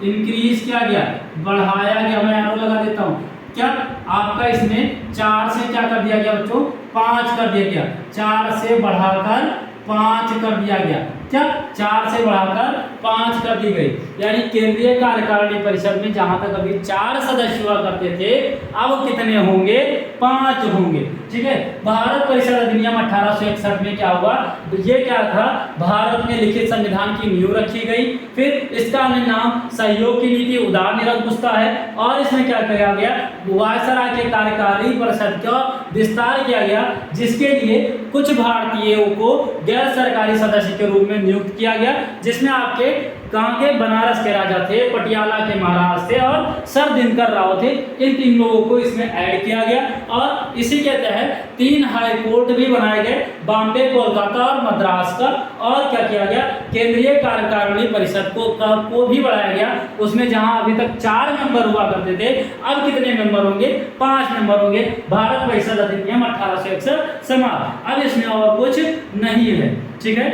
इंक्रीज किया गया, बढ़ाया गया। मैं एरो लगा देता हूं। क्या, आपका इसमें 4 से क्या कर दिया गया बच्चों, 5 कर दिया गया, 4 से बढ़ाकर 5 कर दिया गया। क्या, 4 से बढ़ाकर 5 कर दी गई। यानी केंद्रीय कार्यकारिणी परिषद में जहां तक अभी 4 सदस्य हुआ करते थे, अब कितने होंगे, 5 होंगे। ठीक है, भारत परिषद अधिनियम 1861 में क्या हुआ, ये क्या था, भारत में लिखित संविधान की नींव रखी गई। फिर इसका अन्य नाम सहयोग की नीति उदार निरंकुशता है। और इसमें क्या किया गया, वायसराय के कार्यकारिणी परिषद का विस्तार किया गया, जिसके लिए कुछ भारतीयों को गैर सरकारी सदस्य के रूप में नियुक्त किया गया, जिसमें आपके कहाँ के, बनारस के राजा थे, पटियाला के महाराज थे और सर दिनकर राव थे। इन 3 लोगों को इसमें ऐड किया गया और इसी के तहत 3 हाई कोर्ट भी बनाए गए, बॉम्बे, कोलकाता और मद्रास का। और क्या किया गया, केंद्रीय कार्यकारिणी परिषद को भी बढ़ाया गया। उसमें जहां अभी तक 4 मेंबर हुआ करते थे, अब कितने मेंबर होंगे, 5 मेंबर होंगे। भारत परिषद अधिनियम 1861 समाप्त। अब इसमें और कुछ नहीं है। ठीक है,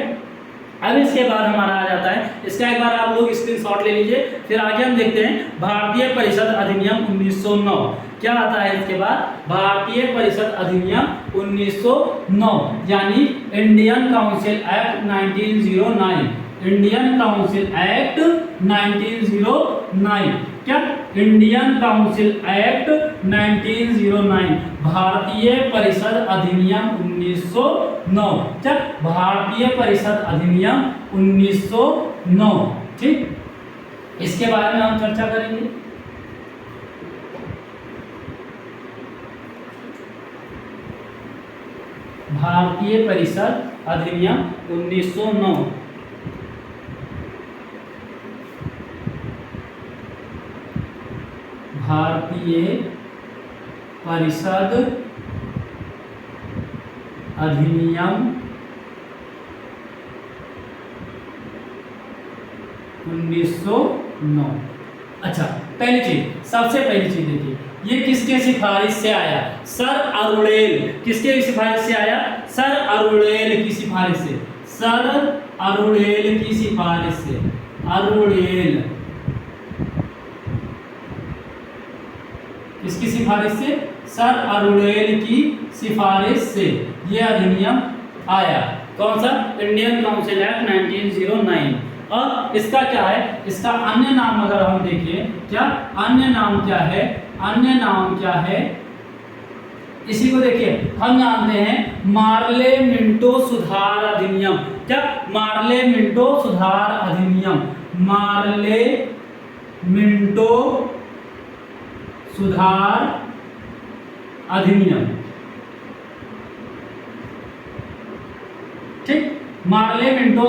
अब इसके बाद हमारा आ जाता है, इसका एक बार आप लोग स्क्रीनशॉट ले लीजिए। फिर आगे हम देखते हैं भारतीय परिषद अधिनियम 1909 क्या आता है। इसके बाद भारतीय परिषद अधिनियम 1909 यानी Indian council act 1909, Indian council act 1909। क्या, इंडियन काउंसिल एक्ट 1909, भारतीय परिषद अधिनियम 1909। क्या, भारतीय परिषद अधिनियम 1909। ठीक, इसके बारे में हम चर्चा करेंगे। भारतीय परिषद अधिनियम 1909, भारतीय परिषद अधिनियम 1909। अच्छा, पहली चीज, सबसे पहली चीज देखिए, ये किसके सिफारिश से आया, सर अरुणेल। किसके सिफारिश से आया, सर अरुणेल की सिफारिश से, सर अरुणेल की सिफारिश से। अरुणेल। किसकी सिफारिश से? सर अरुणेल की सिफारिश से ये अधिनियम आया। कौन सा? Indian council act 1909। और इसका क्या है, इसका अन्य नाम अगर हम देखें, क्या अन्य नाम क्या है? अन्य नाम क्या है? इसी को देखिए, हम जानते हैं मार्ले मिंटो सुधार अधिनियम। क्या? मार्ले मिंटो सुधार अधिनियम। मार्ले मिंटो सुधार अधिनियम। ठीक, मार्ले मिंटो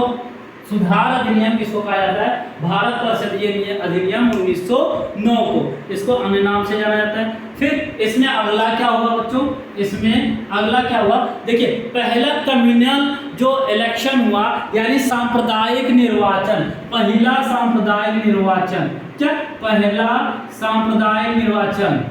सुधार अधिनियम किसको कहा जाता है? भारत संसदीय अधिनियम 1909 को, इसको अन्य नाम से जाना जाता है। फिर इसमें अगला क्या हुआ बच्चों? इसमें अगला क्या हुआ? देखिए, पहला कम्युनल जो इलेक्शन हुआ, यानी सांप्रदायिक निर्वाचन, पहला सांप्रदायिक निर्वाचन। क्या? पहला सांप्रदायिक निर्वाचन।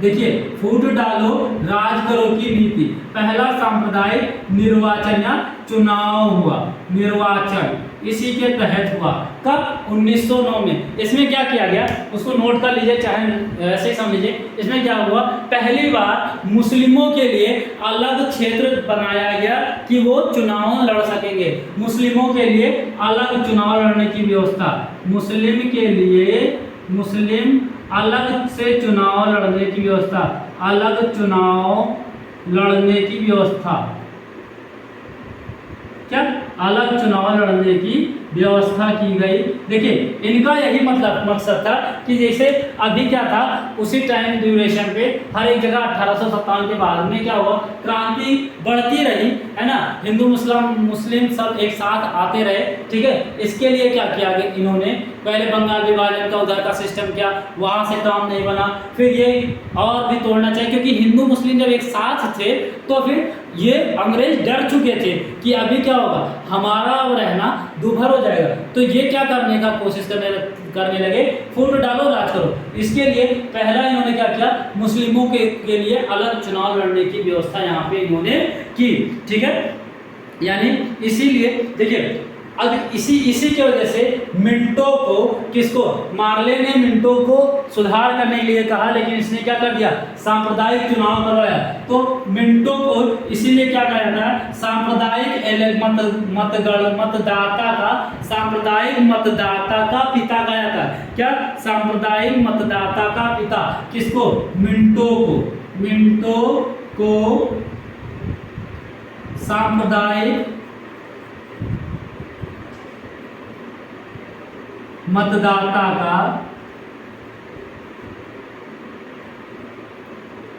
देखिए, फूट डालो राज करो की नीति, पहला सांप्रदायिक निर्वाचन या चुनाव हुआ, निर्वाचन इसी के तहत हुआ। कब? 1909 में। इसमें क्या किया गया उसको नोट कर लीजिए, चाहे ऐसे ही समझ लीजिए। इसमें क्या हुआ? पहली बार मुस्लिमों के लिए अलग क्षेत्र बनाया गया कि वो चुनाव लड़ सकेंगे। मुस्लिमों के लिए अलग चुनाव लड़ने की व्यवस्था, मुस्लिम के लिए, मुस्लिम अलग से चुनाव लड़ने की व्यवस्था, अलग चुनाव लड़ने की व्यवस्था। क्या? अलग चुनाव लड़ने की व्यवस्था की गई। देखिए, इनका यही मतलब मकसद था कि जैसे अभी क्या था, उसी टाइम ड्यूरेशन पे हर एक जगह 1857 के बाद में क्या हुआ, क्रांति बढ़ती रही, है ना, हिंदू मुस्लिम सब एक साथ आते रहे। ठीक है, इसके लिए क्या किया गया इन्होंने? पहले बंगाल विभाजन का उधर का सिस्टम किया, वहां से काम नहीं बना, फिर ये और भी तोड़ना चाहिए, क्योंकि हिंदू मुस्लिम जब एक साथ थे तो फिर ये अंग्रेज डर चुके थे कि अभी क्या होगा, हमारा रहना दूभर हो जाएगा। तो ये क्या करने का कोशिश करने लगे, फूट डालो राज करो। इसके लिए पहला इन्होंने क्या किया, मुस्लिमों के लिए अलग चुनाव लड़ने की व्यवस्था यहाँ पे इन्होंने की। ठीक है, यानी इसीलिए देखिए, अब इसी के वजह से मिंटो को, किसको? मार्ले ने मिंटो को सुधार करने के लिए कहा, लेकिन इसने क्या कर दिया, सांप्रदायिक चुनाव करवाया। तो मिंटो को इसीलिए क्या कहा जाता है, सांप्रदायिक मतदाता का, सांप्रदायिक मतदाता का पिता कहा जाता है। क्या? सांप्रदायिक मतदाता का पिता। किसको? मिंटो को। मिंटो को सांप्रदायिक मतदाता का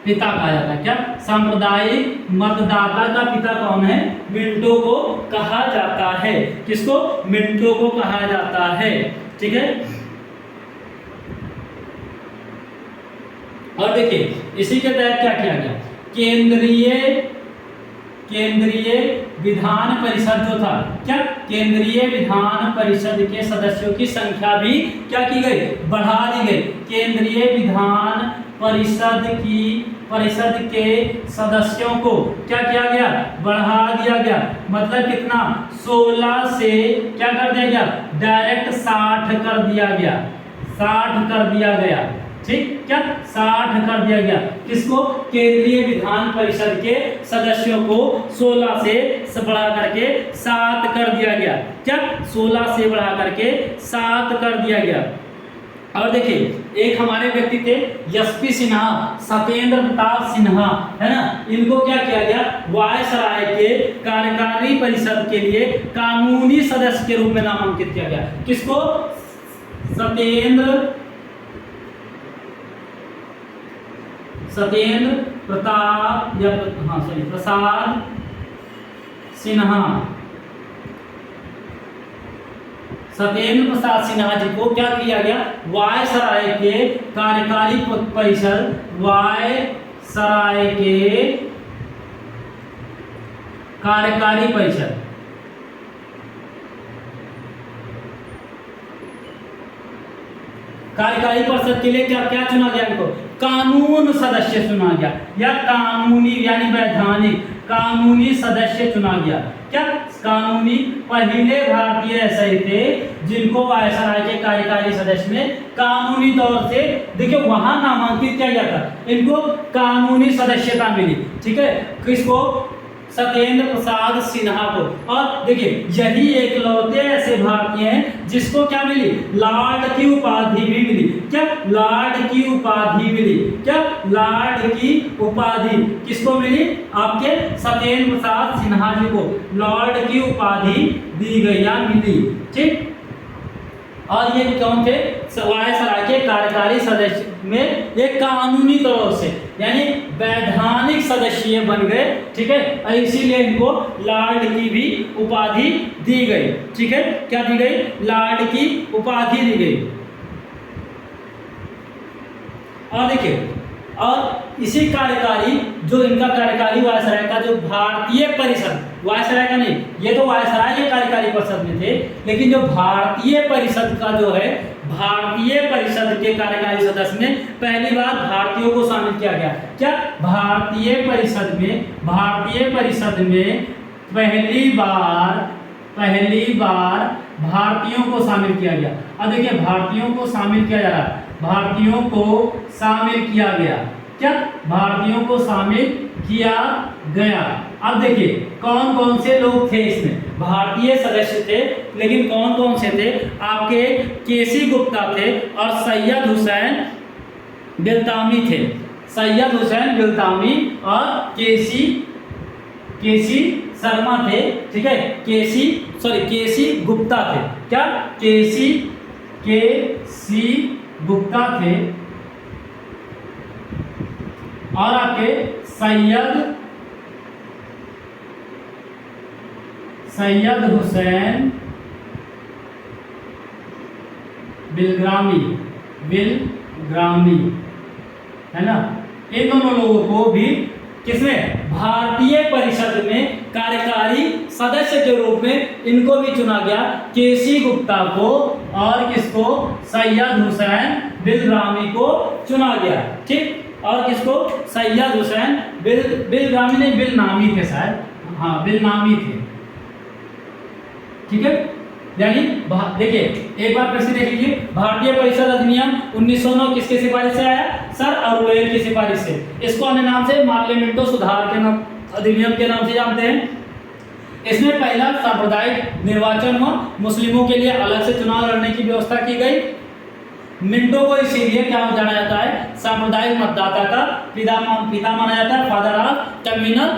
पिता कहा जाता है। क्या? सांप्रदायिक मतदाता का पिता कौन है? मिंटो को कहा जाता है। किसको? मिंटो को कहा जाता है। ठीक है, और देखिए इसी के तहत क्या किया गया, केंद्रीय विधान परिषद जो था, क्या? केंद्रीय विधान परिषद के सदस्यों की संख्या भी क्या की गई, बढ़ा दी गई। केंद्रीय विधान परिषद के सदस्यों को क्या किया गया, बढ़ा दिया गया। मतलब कितना, 16 से क्या कर दिया गया, डायरेक्ट 60 कर दिया गया, 60 कर दिया गया। ठीक, क्या 60 कर दिया गया। किसको? केंद्रीय विधान परिषद के सदस्यों को 16 से बढ़ा करके 7 कर दिया गया। क्या? 16 से बढ़ा करके 7 कर दिया गया। और देखिए एक हमारे व्यक्ति थे एसपी सिन्हा, सत्येंद्र प्रताप सिन्हा, है ना, इनको क्या किया गया, वायसराय के कार्यकारी परिषद के लिए कानूनी सदस्य के रूप में नामांकित किया गया। किसको? सत्येंद्र प्रताप प्रसाद सिन्हा, सत्येंद्र प्रसाद सिन्हा जी को क्या किया गया, वायसराय के कार्यकारी परिषद, वायसराय के कार्यकारी परिषद, कार्यकारी परिषद के लिए क्या क्या चुना गया, इनको कानून सदस्य चुना गया, या कानूनी यानी वैधानिक कानूनी सदस्य चुना गया। क्या? कानूनी पहले भारतीय ऐसे ही थे जिनको वायसराय के कार्यकारी सदस्य में कानूनी तौर से देखिए वहां नामांकित किया गया था, इनको कानूनी सदस्यता मिली। ठीक है, किसको? सत्येंद्र प्रसाद सिन्हा को। और देखिए यही एकलौते ऐसे भारतीय हैं जिसको क्या मिली? लॉर्ड की उपाधि भी मिली। क्या? लॉर्ड की उपाधि मिली। क्या? लॉर्ड की उपाधि किसको मिली? आपके सत्येंद्र प्रसाद सिन्हा जी को लॉर्ड की उपाधि दी गई या मिली। ठीक, और ये कौन थे? वायसराय के कार्यकारी सदस्य में ये कानूनी तौर से यानी वैधानिक सदस्य बन गए। ठीक है, और इसीलिए इनको लॉर्ड की भी उपाधि दी गई। ठीक है, क्या दी गई? लॉर्ड की उपाधि दी गई। और देखिए, और इसी कार्यकारी जो इनका कार्यकारी वायसराय का जो भारतीय परिषद, वायसराय का नहीं, ये तो वायसराय के कार्यकारी परिषद में थे, लेकिन जो भारतीय परिषद का जो है, भारतीय परिषद के कार्यकारी सदस्य में पहली बार भारतीयों को शामिल किया गया। क्या? भारतीय परिषद में पहली बार भारतीयों को शामिल किया गया। अब देखिए भारतीयों को शामिल किया जा रहा है, भारतीयों को शामिल किया गया। क्या? भारतीयों को शामिल किया गया। अब देखिए कौन कौन से लोग थे इसमें? भारतीय सदस्य थे, लेकिन कौन कौन से थे? आपके केसी गुप्ता थे और सैयद हुसैन बिलतामी थे। सैयद हुसैन बिलतामी और केसी शर्मा थे। ठीक है, केसी गुप्ता थे। क्या? केसी गुप्ता थे और आपके सैयद हुसैन बिलग्रामी है ना। इन दोनों लोगों को भी किसमें? भारतीय परिषद में कार्यकारी सदस्य के रूप में इनको भी चुना गया। केसी गुप्ता को और किसको? सैयद हुसैन बिलग्रामी को चुना गया। ठीक, और किसको? सैयद हुसैन बिलग्रामी नहीं, बिलनामी थे शायद, हाँ बिलनामी थे। ठीक है, यानी देखिए एक बार फिर से देख लीजिए, भारतीय परिषद अधिनियम 1909 किसके सिफारिश से आया? सर अरुलेल की सिफारिश से। इसको अन्य नाम से पार्लियामेंटो सुधार के नाम अधिनियम के नाम से जानते हैं। इसमें पहला सांप्रदायिक निर्वाचन हुआ, मुस्लिमों के लिए अलग से चुनाव लड़ने की व्यवस्था की गई। मिंटो को इसीलिए क्या जाना जाता है? सांप्रदायिक मतदाता का पिता माना जाता है, फादर ऑफ कम्युनल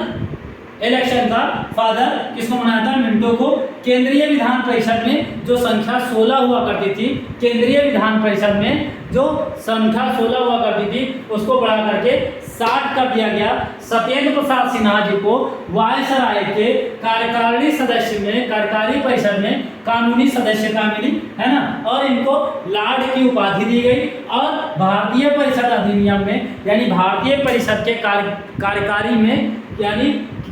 इलेक्शन का फादर किसको माना जाता है? मिंटो को। केंद्रीय विधान परिषद में जो संख्या 16 हुआ करती थी, केंद्रीय विधान परिषद में जो संख्या 16 हुआ करती थी, उसको बढ़ा करके 60 कर दिया गया। सत्येंद्र प्रसाद सिन्हा जी को वायसराय के कार्यकारी सदस्य में, कार्यकारी परिषद में कानूनी सदस्यता मिली, है ना, और इनको लॉर्ड की उपाधि दी गई। और भारतीय परिषद अधिनियम में यानी भारतीय परिषद के कार्यकारी में यानी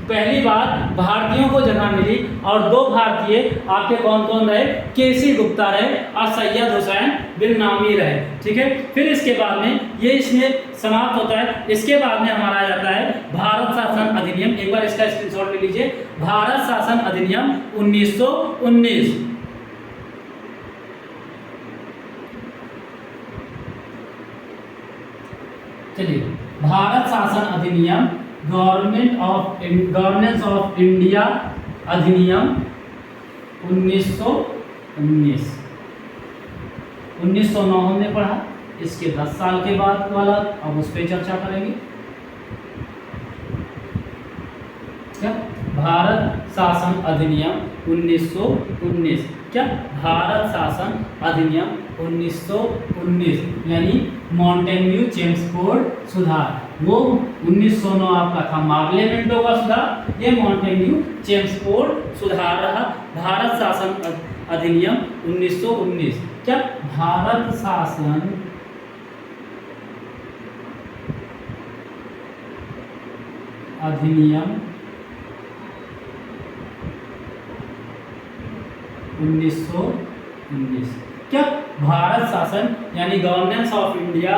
पहली बार भारतीयों को जगह मिली। और दो भारतीय आपके कौन कौन रहे? केसी गुप्ता रहे और सैयद हुसैन बिलनामी रहे। ठीक है, फिर इसके बाद में ये इसमें समाप्त होता है। इसके बाद में हमारा आ जाता है भारत शासन अधिनियम। एक बार इसका स्क्रीनशॉट ले लीजिए। भारत शासन अधिनियम 1919। चलिए, भारत शासन अधिनियम गवर्नेंस ऑफ इंडिया अधिनियम 1919। 1909 हमने पढ़ा, इसके 10 साल के बाद वाला अब उस पर चर्चा करेंगे। क्या? भारत शासन अधिनियम 1919। क्या? भारत शासन अधिनियम 1919 यानी मॉन्टेग्यू चेम्सफोर्ड सुधार। वो 1909 आपका था मार्ले मिंटो का सुधार, ये मॉन्टेग्यू चेम्सफोर्ड सुधार रहा। भारत शासन अधिनियम 1919। क्या? भारत शासन अधिनियम 1919। क्या? भारत शासन यानी गवर्नेंस ऑफ इंडिया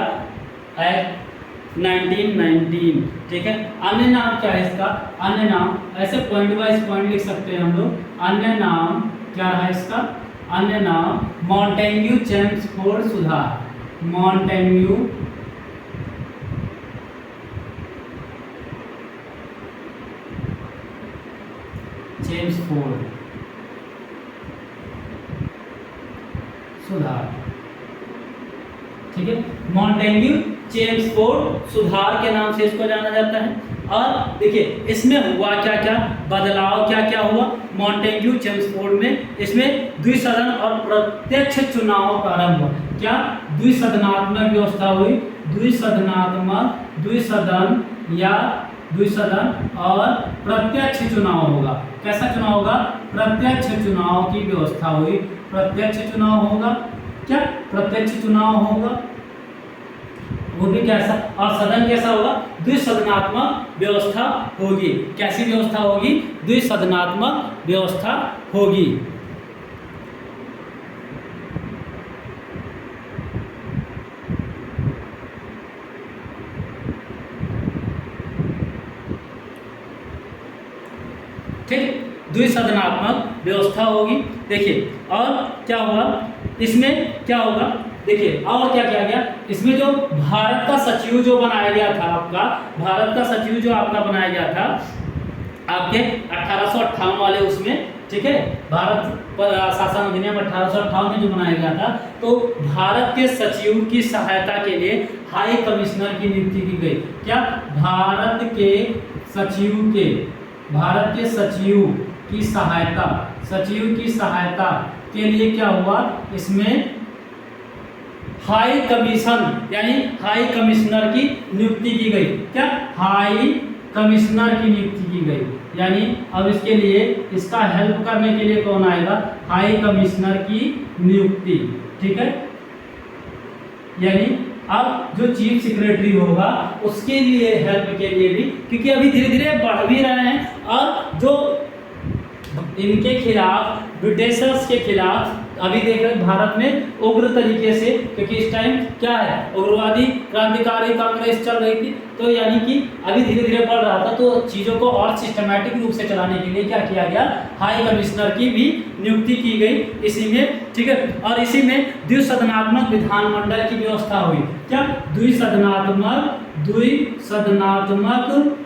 एक्ट 1919। ठीक है, अन्य नाम क्या है इसका? अन्य नाम ऐसे पॉइंट वाइज पॉइंट लिख सकते हैं हम लोग। अन्य नाम क्या है इसका? अन्य नाम मॉन्टेग्यू चेम्सफोर्ड सुधार। मॉन्टेग्यू चेम्सफोर्ड सुधार। ठीक है, मॉन्टेग्यू चेम्सफोर्ड सुधार के नाम से इसको जाना जाता है। और देखिए इसमें हुआ क्या क्या बदलाव, क्या क्या हुआ मॉन्टेग्यू चेम्सफोर्ड में। इसमें द्विसदन और प्रत्यक्ष चुनाव प्रारंभ हुआ। क्या? द्विसदनात्मक व्यवस्था हुई। द्विसदन या द्विसदन और प्रत्यक्ष चुनाव होगा। कैसा चुनाव होगा? प्रत्यक्ष चुनाव की व्यवस्था हुई। प्रत्यक्ष चुनाव होगा। क्या? प्रत्यक्ष चुनाव होगा, वो भी कैसा? और सदन कैसा होगा? द्विसदनात्मक व्यवस्था होगी। कैसी व्यवस्था होगी? द्विसदनात्मक व्यवस्था होगी। ठीक, द्विसदनात्मक व्यवस्था होगी। देखिए और क्या हुआ इसमें? क्या होगा देखिए, और क्या किया गया इसमें? जो भारत का सचिव जो बनाया गया था आपका, भारत का सचिव जो आपका बनाया गया था आपके 1858 वाले उसमें, ठीक है, भारत शासन अधिनियम 1858 में जो बनाया गया था, तो भारत के सचिव की सहायता के लिए हाई कमिश्नर की नियुक्ति की गई। क्या? भारत के सचिव की सहायता के लिए क्या हुआ इसमें? हाई कमीशन यानी हाई कमिश्नर की नियुक्ति की गई। क्या? हाई कमिश्नर की नियुक्ति की गई। यानी अब इसके लिए इसका हेल्प करने के लिए कौन आएगा? हाई कमिश्नर की नियुक्ति। ठीक है, यानी अब जो चीफ सेक्रेटरी होगा उसके लिए हेल्प के लिए भी, क्योंकि अभी धीरे धीरे बढ़ भी रहे हैं और जो इनके खिलाफ ब्रिटिशर्स के खिलाफ अभी देख रहे हैं भारत में उग्र तरीके से, क्योंकि इस टाइम क्या है उग्रवादी क्रांतिकारी कांग्रेस चल रही थी, तो यानी कि अभी धीरे धीरे बढ़ रहा था, तो चीज़ों को और सिस्टमैटिक रूप से चलाने के लिए क्या किया गया? हाई कमिश्नर की भी नियुक्ति की गई इसी में। ठीक है, और इसी में द्विसदनात्मक विधानमंडल की व्यवस्था हुई। क्या? द्विसदनात्मक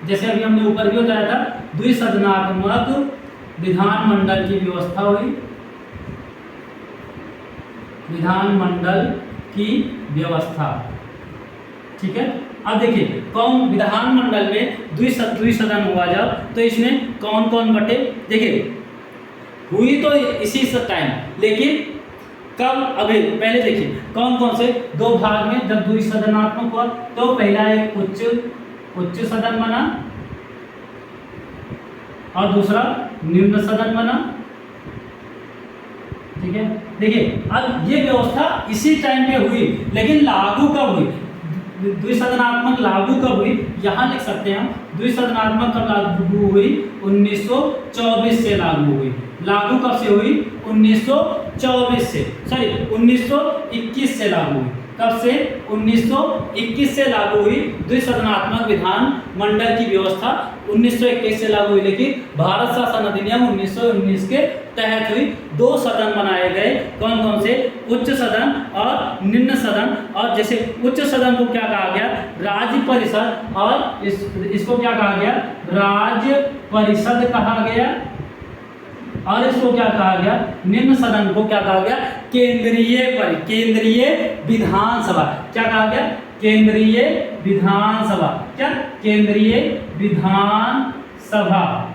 जैसे अभी हमने ऊपर भी बताया था, द्विसदनात्मक विधानमंडल की व्यवस्था हुई। विधानमंडल की व्यवस्था। ठीक है, अब देखिए कौन विधानमंडल में द्विसदन हुआ जब, तो इसमें कौन कौन बटे? देखिए हुई तो इसी टाइम, लेकिन कब? अभी पहले देखिए कौन कौन से दो भाग में जब द्विसदनात्मक हुआ, तो पहला एक उच्च सदन बना और दूसरा निम्न सदन बना। ठीक है, देखिए अब ये व्यवस्था इसी टाइम पे हुई, लेकिन लागू कब हुई? द्विसदनात्मक लागू कब हुई? यहाँ लिख सकते हैं हम, द्विसदनात्मक कब लागू हुई? 1924 से लागू हुई। लागू कब से हुई? 1924 से, सॉरी 1921 से लागू हुई। कब से? 1921 से लागू हुई द्विसदनात्मक विधान मंडल की व्यवस्था। 1921 से लागू हुई, लेकिन भारत शासन अधिनियम 1919 के तहत हुई। दो सदन बनाए गए, कौन कौन से? उच्च सदन और निम्न सदन। और जैसे उच्च सदन को क्या कहा गया? राज्य परिषद, और इसको क्या कहा गया? राज्य परिषद कहा गया। और इसको क्या कहा गया? निम्न सदन को क्या कहा गया? केंद्रीय विधानसभा। क्या कहा गया? केंद्रीय विधानसभा। क्या? केंद्रीय विधानसभा।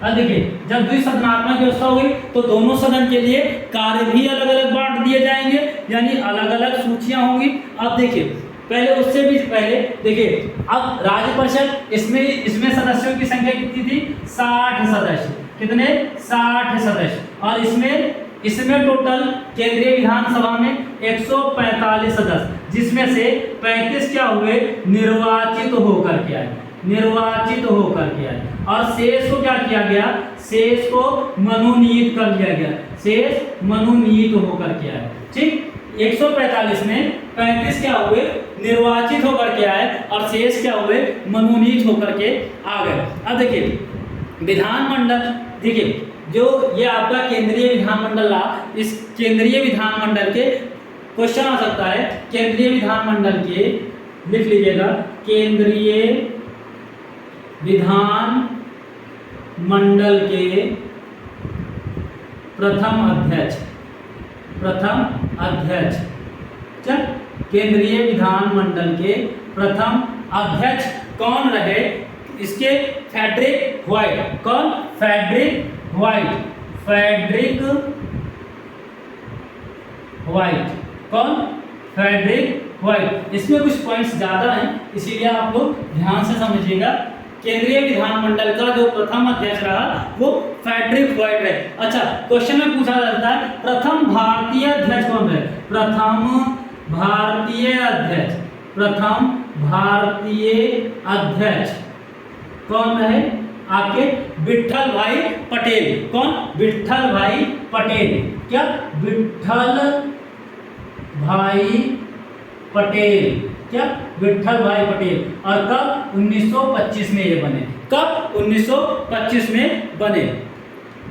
अब देखिए जब द्विसदनात्मक व्यवस्था हुई तो दोनों सदन के लिए कार्य भी अलग अलग बांट दिए जाएंगे, यानी अलग अलग सूचियां होंगी। अब देखिए पहले उससे भी पहले देखिए, अब राज्य परिषद इसमें सदस्यों की संख्या कितनी थी? 60 सदस्य। कितने? 60 सदस्य। और इसमें टोटल केंद्रीय विधानसभा में 145 सदस्य, जिसमें से 35 क्या हुए? निर्वाचित होकर के आए। और शेष को क्या किया गया? शेष को मनोनीत कर लिया गया। शेष मनोनीत होकर के आए। ठीक, 145 में 35 क्या हुए? निर्वाचित होकर के आए और शेष क्या हुए, मनोनीत होकर के आ गए। अब देखिए विधानमंडल, देखिए जो ये आपका केंद्रीय विधानमंडल रहा, इस केंद्रीय विधानमंडल के क्वेश्चन आ सकता है, केंद्रीय विधानमंडल के लिख लीजिएगा, केंद्रीय विधानमंडल के प्रथम अध्यक्ष, चल केंद्रीय विधानमंडल के प्रथम अध्यक्ष कौन रहे, इसके फ्रेडरिक व्हाइट, कौन, फ्रेडरिक व्हाइट, कौन, फ्रेडरिक व्हाइट। इसमें कुछ पॉइंट्स ज़्यादा हैं, इसीलिए आप लोग ध्यान से समझिएगा। केंद्रीय विधानमंडल का जो प्रथम अध्यक्ष रहा वो फ्रेडरिक व्हाइट रहे। अच्छा, क्वेश्चन में पूछा जाता है प्रथम भारतीय अध्यक्ष कौन रहे, प्रथम भारतीय अध्यक्ष कौन रहे, आपके विट्ठल भाई पटेल, कौन, विट्ठल भाई पटेल, क्या, विट्ठल भाई पटेल, क्या, विट्ठल भाई पटेल। और कब, 1925 में ये बने, कब, 1925 में बने,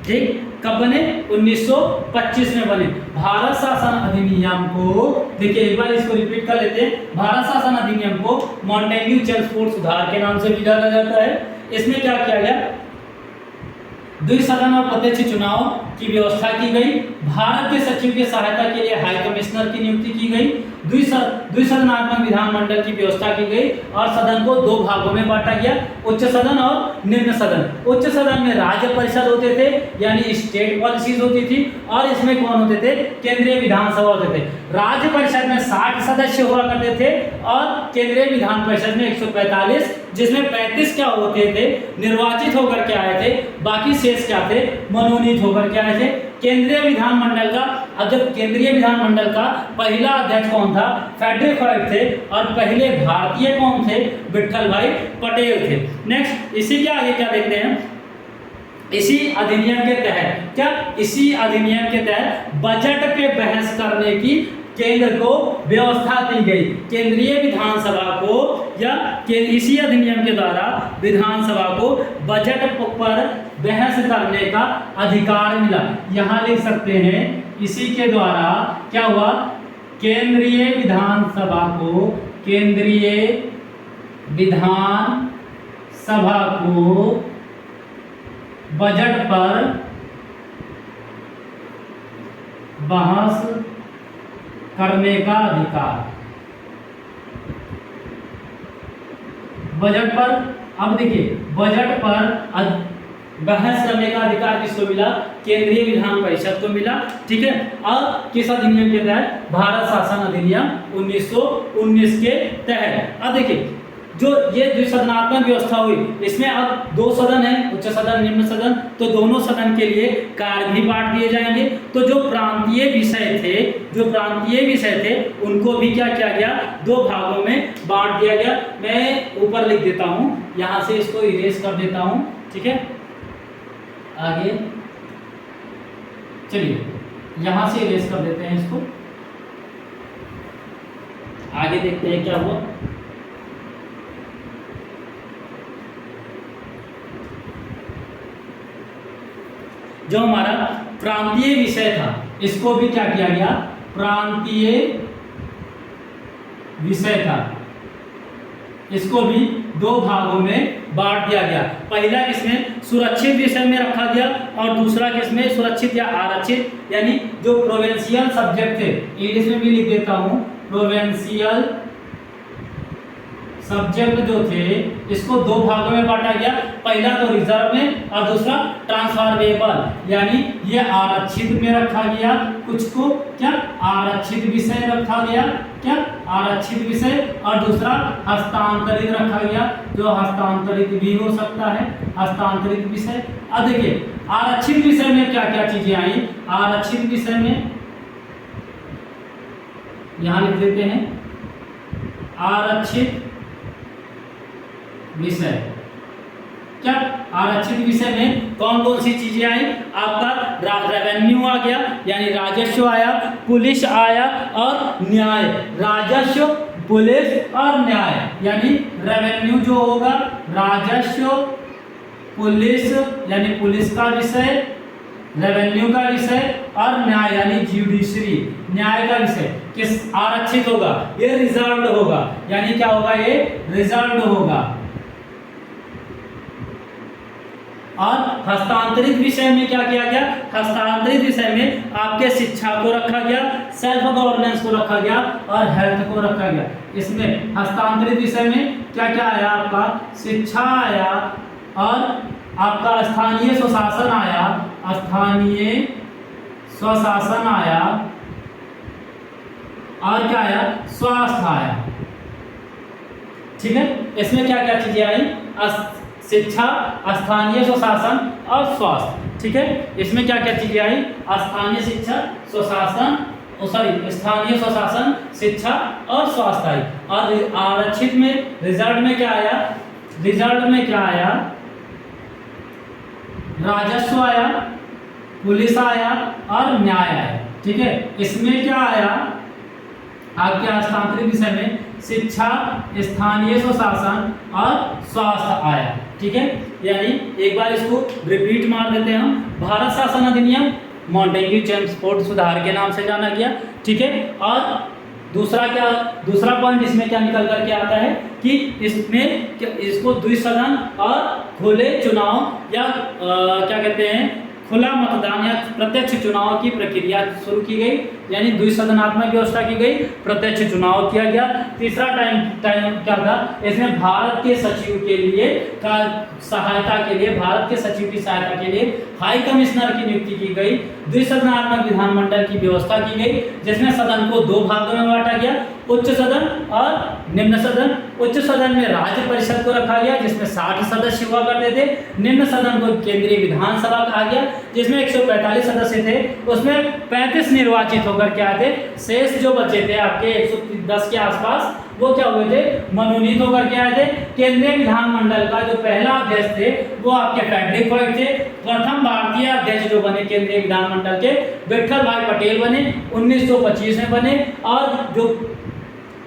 ठीक, कब बने, 1925 में बने। भारत शासन अधिनियम को, देखिए एक बार इसको रिपीट कर लेते हैं, भारत शासन अधिनियम को मॉन्टेग्यू चेम्सफोर्ड सुधार के नाम से भी जाना जाता है। इसमें क्या किया गया, द्विसदन और प्रत्यक्ष चुनाव की व्यवस्था की गई, भारत के सचिव की सहायता के लिए हाई कमिश्नर की नियुक्ति की गई, द्विसदनात्मक विधानमंडल की व्यवस्था की गई और सदन को दो भागों में बांटा गया, उच्च सदन और निम्न सदन। उच्च सदन में राज्य परिषद होते थे यानी स्टेट पॉलिसीज होती थी, और इसमें कौन होते थे, केंद्रीय विधानसभा होते थे। राज्य परिषद में 60 सदस्य हुआ करते थे और केंद्रीय विधान परिषद में 145, जिसमें 35 क्या होते थे, निर्वाचित होकर के आए थे, बाकी शेष क्या थे, मनोनीत होकर के आए थे। केंद्रीय विधानमंडल का, अब जब केंद्रीय विधानमंडल का पहला अध्यक्ष कौन था, फ्रेडरिक व्हाइट थे, और पहले भारतीय कौन थे, विट्ठल भाई पटेल थे। नेक्स्ट, इसी के आगे क्या देखते हैं, इसी अधिनियम के तहत, क्या, इसी अधिनियम के तहत बजट पे बहस करने की केंद्र को व्यवस्था दी गई, केंद्रीय विधानसभा को, या इसी अधिनियम के द्वारा विधानसभा को बजट पर बहस करने का अधिकार मिला। यहाँ लिख सकते हैं, इसी के द्वारा क्या हुआ, केंद्रीय विधानसभा को बजट पर बहस करने का अधिकार, बजट पर, अब देखिए बजट पर बहस करने का अधिकार किसको मिला, केंद्रीय विधान परिषद को मिला, ठीक है। अब किस अधिनियम के तहत, भारत शासन अधिनियम 1919 के तहत। अब देखिए जो ये द्विसदनात्मक व्यवस्था हुई, इसमें अब दो सदन है, उच्च सदन, निम्न सदन, तो दोनों सदन के लिए कार्य भी बांट दिए जाएंगे। तो जो प्रांतीय विषय थे उनको भी क्या किया गया, दो भागों में बांट दिया गया। मैं ऊपर लिख देता हूँ, यहाँ से इसको इरेज कर देता हूँ, ठीक है। आगे चलिए, यहाँ से इरेज कर देते हैं इसको, आगे देखते हैं क्या हुआ। जो हमारा प्रांतीय विषय था, इसको भी क्या किया गया, प्रांतीय विषय था, इसको भी दो भागों में बांट दिया गया। पहला किसमें, सुरक्षित विषय में रखा गया, और दूसरा किसमें, सुरक्षित या आरक्षित, यानी जो प्रोविंशियल सब्जेक्ट थे, इंग्लिश में भी लिख देता हूं, प्रोविंशियल सब्जेक्ट जो थे, इसको दो भागों में बांटा गया। पहला तो रिजर्व में, और दूसरा ट्रांसफरेबल, यानी ये आरक्षित में रखा गया, कुछ को क्या आरक्षित विषय रखा गया, क्या आरक्षित विषय, और दूसरा हस्तांतरित रखा गया, जो हस्तांतरित भी हो सकता है, हस्तांतरित विषय। अब देखिए आरक्षित विषय में क्या क्या चीजें आई, आरक्षित विषय में यहां लिख देते हैं, आरक्षित विषय, क्या आरक्षित विषय में कौन कौन सी चीजें आई, आपका रेवेन्यू आ गया, यानी राजस्व आया, पुलिस आया, और न्याय, राजस्व, पुलिस और न्याय, यानी रेवेन्यू जो होगा, राजस्व, पुलिस यानी पुलिस का विषय, रेवेन्यू का विषय, और न्याय यानी ज्यूडिशरी, न्याय का विषय किस आरक्षित होगा, ये रिजर्व्ड होगा, यानी क्या होगा, ये रिजर्व्ड होगा। और हस्तांतरित विषय में क्या किया गया, हस्तांतरित विषय में आपके शिक्षा को रखा गया, सेल्फ गवर्नेंस को रखा गया और हेल्थ को रखा गया। इसमें हस्तांतरित विषय में क्या क्या आया, आपका शिक्षा आया और आपका स्थानीय स्वशासन आया, स्थानीय स्वशासन आया, और क्या आया, स्वास्थ्य आया। ठीक है, इसमें क्या क्या चीजें आई, शिक्षा, स्थानीय स्वशासन और स्वास्थ्य। ठीक है, इसमें क्या क्या चीजें आई, स्थानीय शिक्षा, स्वशासन, स्थानीय स्वशासन, शिक्षा और स्वास्थ्य आई। और आरक्षित में रिजर्व में क्या आया, रिजर्व में क्या आया, राजस्व आया, पुलिस आया और न्याय आया। ठीक है, इसमें क्या आया, आपके हस्तांतरित विषय में शिक्षा, स्थानीय स्वशासन और स्वास्थ्य आया। ठीक है, यानी एक बार इसको रिपीट मार देते हैं हम। भारत शासन अधिनियम मॉन्टेग्यू चेम्सफोर्ड सुधार के नाम से जाना गया। ठीक है, और दूसरा क्या, दूसरा पॉइंट इसमें क्या निकल करके आता है कि इसमें इसको द्विसदन और खुले चुनाव या क्या कहते हैं, खुला मतदान या प्रत्यक्ष चुनाव की प्रक्रिया शुरू की गई, यानी द्विसदनात्मक व्यवस्था की गई, प्रत्यक्ष चुनाव किया गया। तीसरा टाइम क्या था, इसमें भारत के सचिव के लिए का सहायता के लिए, भारत के सचिव की सहायता के लिए हाई कमिश्नर की नियुक्ति की गई। द्विसदनात्मक विधानमंडल की व्यवस्था की गई, जिसमें सदन को दो भागों में बांटा गया, उच्च सदन और निम्न सदन। उच्च सदन में राज्य परिषद को रखा गया, जिसमें 60 सदस्य हुआ करते थे। निम्न सदन को केंद्रीय विधानसभा कहा गया, जिसमें 145 सदस्य थे, उसमें 35 निर्वाचित होकर के आए थे। शेष जो बचे थे आपके 110 के आसपास, वो क्या हुए थे, मनोनीत होकर के आए थे। केंद्रीय विधानमंडल का जो पहला अध्यक्ष थे वो आपके फ्रेडरिक वाइट थे। प्रथम भारतीय अध्यक्ष जो बने केंद्रीय विधानमंडल के, विठल भाई पटेल बने, 1925 में बने। और जो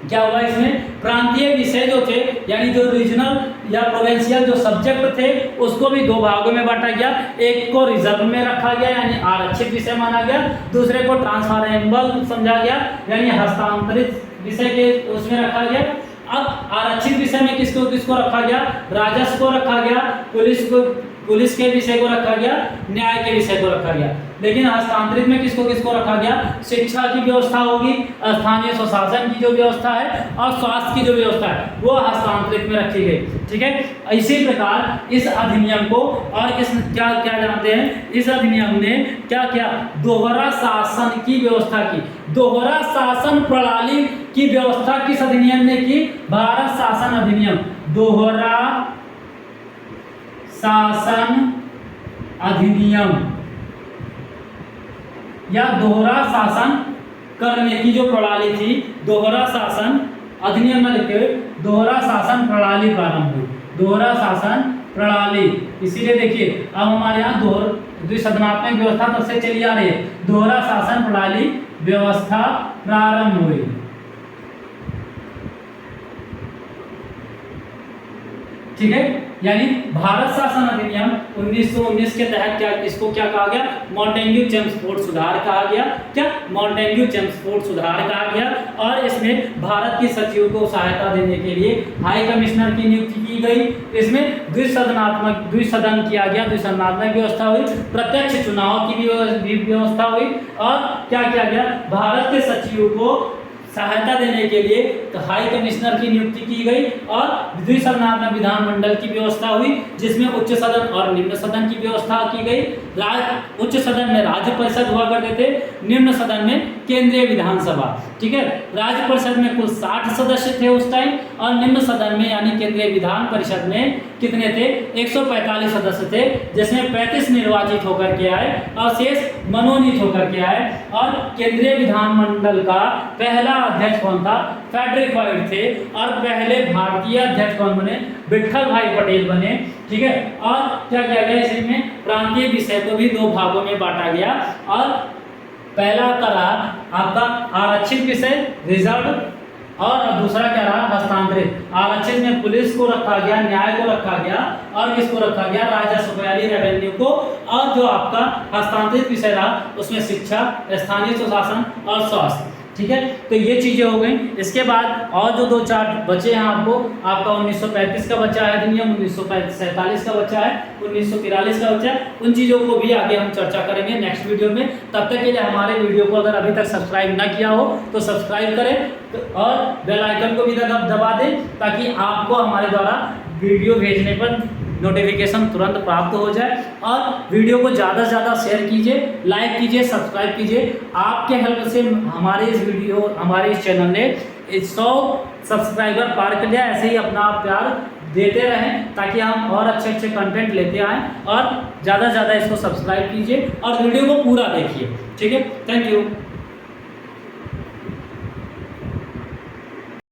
क्या हुआ, इसमें प्रांतीय विषय जो थे, यानी जो रीजनल या प्रोविंशियल जो सब्जेक्ट थे, उसको भी दो भागों में बांटा गया। एक को रिजर्व में रखा गया, यानी आरक्षित विषय माना गया। दूसरे को ट्रांसफरेबल समझा गया, यानी हस्तांतरित विषय के उसमें रखा गया। अब आरक्षित विषय में किसको किसको रखा गया, राजस्व को रखा गया, पुलिस के विषय को रखा गया, न्याय के विषय को रखा गया। लेकिन हस्तांतरित में किसको किसको रखा गया, शिक्षा की व्यवस्था होगी, स्थानीय स्वशासन की जो व्यवस्था है और स्वास्थ्य की जो व्यवस्था है वो हस्तांतरित में रखी गई। ठीक है, इसी प्रकार इस अधिनियम को और क्या क्या जानते हैं, इस अधिनियम ने क्या क्या, दोहरा शासन की व्यवस्था की। दोहरा शासन प्रणाली की व्यवस्था किस अधिनियम ने की, भारत शासन अधिनियम। दोहरा शासन अधिनियम या दोहरा शासन करने की जो प्रणाली थी, दोहरा शासन अधिनियम में लिखते हुए दोहरा शासन प्रणाली प्रारंभ हुई। दोहरा शासन प्रणाली, इसीलिए देखिए अब हमारे यहाँ द्विसदनात्मक व्यवस्था तब से चली आ रही है। दोहरा शासन प्रणाली व्यवस्था प्रारंभ हुई। ठीक है, यानी भारत शासन अधिनियम 1919 के तहत क्या, इसको क्या कहा गया, मॉन्टेग्यू चेम्सफोर्ड सुधार कहा गया। क्या, मॉन्टेग्यू चेम्सफोर्ड सुधार कहा गया। और इसमें भारत के सचिव को सहायता देने के लिए हाई कमिश्नर की नियुक्ति की गई। इसमें द्विसदन किया गया, द्विसदनात्मक व्यवस्था हुई, प्रत्यक्ष चुनाव की भी व्यवस्था हुई। और क्या किया गया, भारत के सचिव को सहायता देने के लिए हाई कमिश्नर की नियुक्ति की गई। और द्विसदनात्मक विधानमंडल की व्यवस्था हुई, जिसमें उच्च सदन और निम्न सदन की व्यवस्था की गई। उच्च सदन में राज्य परिषद हुआ करते थे, निम्न सदन में केंद्रीय विधानसभा। ठीक है, राज्य परिषद में कुल 60 सदस्य थे उस टाइम, और निम्न सदन में यानी केंद्रीय विधान परिषद में कितने थे, 145 सदस्य थे, जिसमें 35 निर्वाचित होकर के आए और शेष मनोनीत होकर के आए। और केंद्रीय विधानमंडल का पहला अध्यक्ष कौन था, फ्रेडरिक वाइट थे। और पहले भारतीय अध्यक्ष कौन बने, विठल भाई पटेल बने। ठीक है, और क्या किया गया, इसमें प्रांतीय विषय को भी दो भागों में बांटा गया। और पहला करा आपका आरक्षित विषय रिजर्व, और दूसरा क्या रहा, हस्तांतरित। आरक्षित में पुलिस को रखा गया, न्याय को रखा गया, और किसको रखा गया, राजस्व यानी रेवेन्यू को। और जो आपका हस्तांतरित विषय रहा उसमें शिक्षा, स्थानीय स्वशासन और स्वास्थ्य। ठीक है, तो ये चीजें हो गई। इसके बाद और जो 2-4 बचे हैं आपको, आपका 1935 का बच्चा है अधिनियम, 1947 का बच्चा है, 1943 का बच्चा है। उन चीज़ों को भी आगे हम चर्चा करेंगे नेक्स्ट वीडियो में। तब तक के लिए हमारे वीडियो को अगर अभी तक सब्सक्राइब ना किया हो तो सब्सक्राइब करें और बेल आइकन को भी दबा दें, ताकि आपको हमारे द्वारा वीडियो भेजने पर नोटिफिकेशन तुरंत प्राप्त हो जाए। और वीडियो को ज़्यादा से ज़्यादा शेयर कीजिए, लाइक कीजिए, सब्सक्राइब कीजिए। आपके हेल्प से हमारे इस चैनल ने 100 सब्सक्राइबर पार कर लिया। ऐसे ही अपना प्यार देते रहें ताकि हम और अच्छे अच्छे कंटेंट लेते आएँ। और ज़्यादा से ज़्यादा इसको सब्सक्राइब कीजिए और वीडियो को पूरा देखिए। ठीक है, थैंक यू।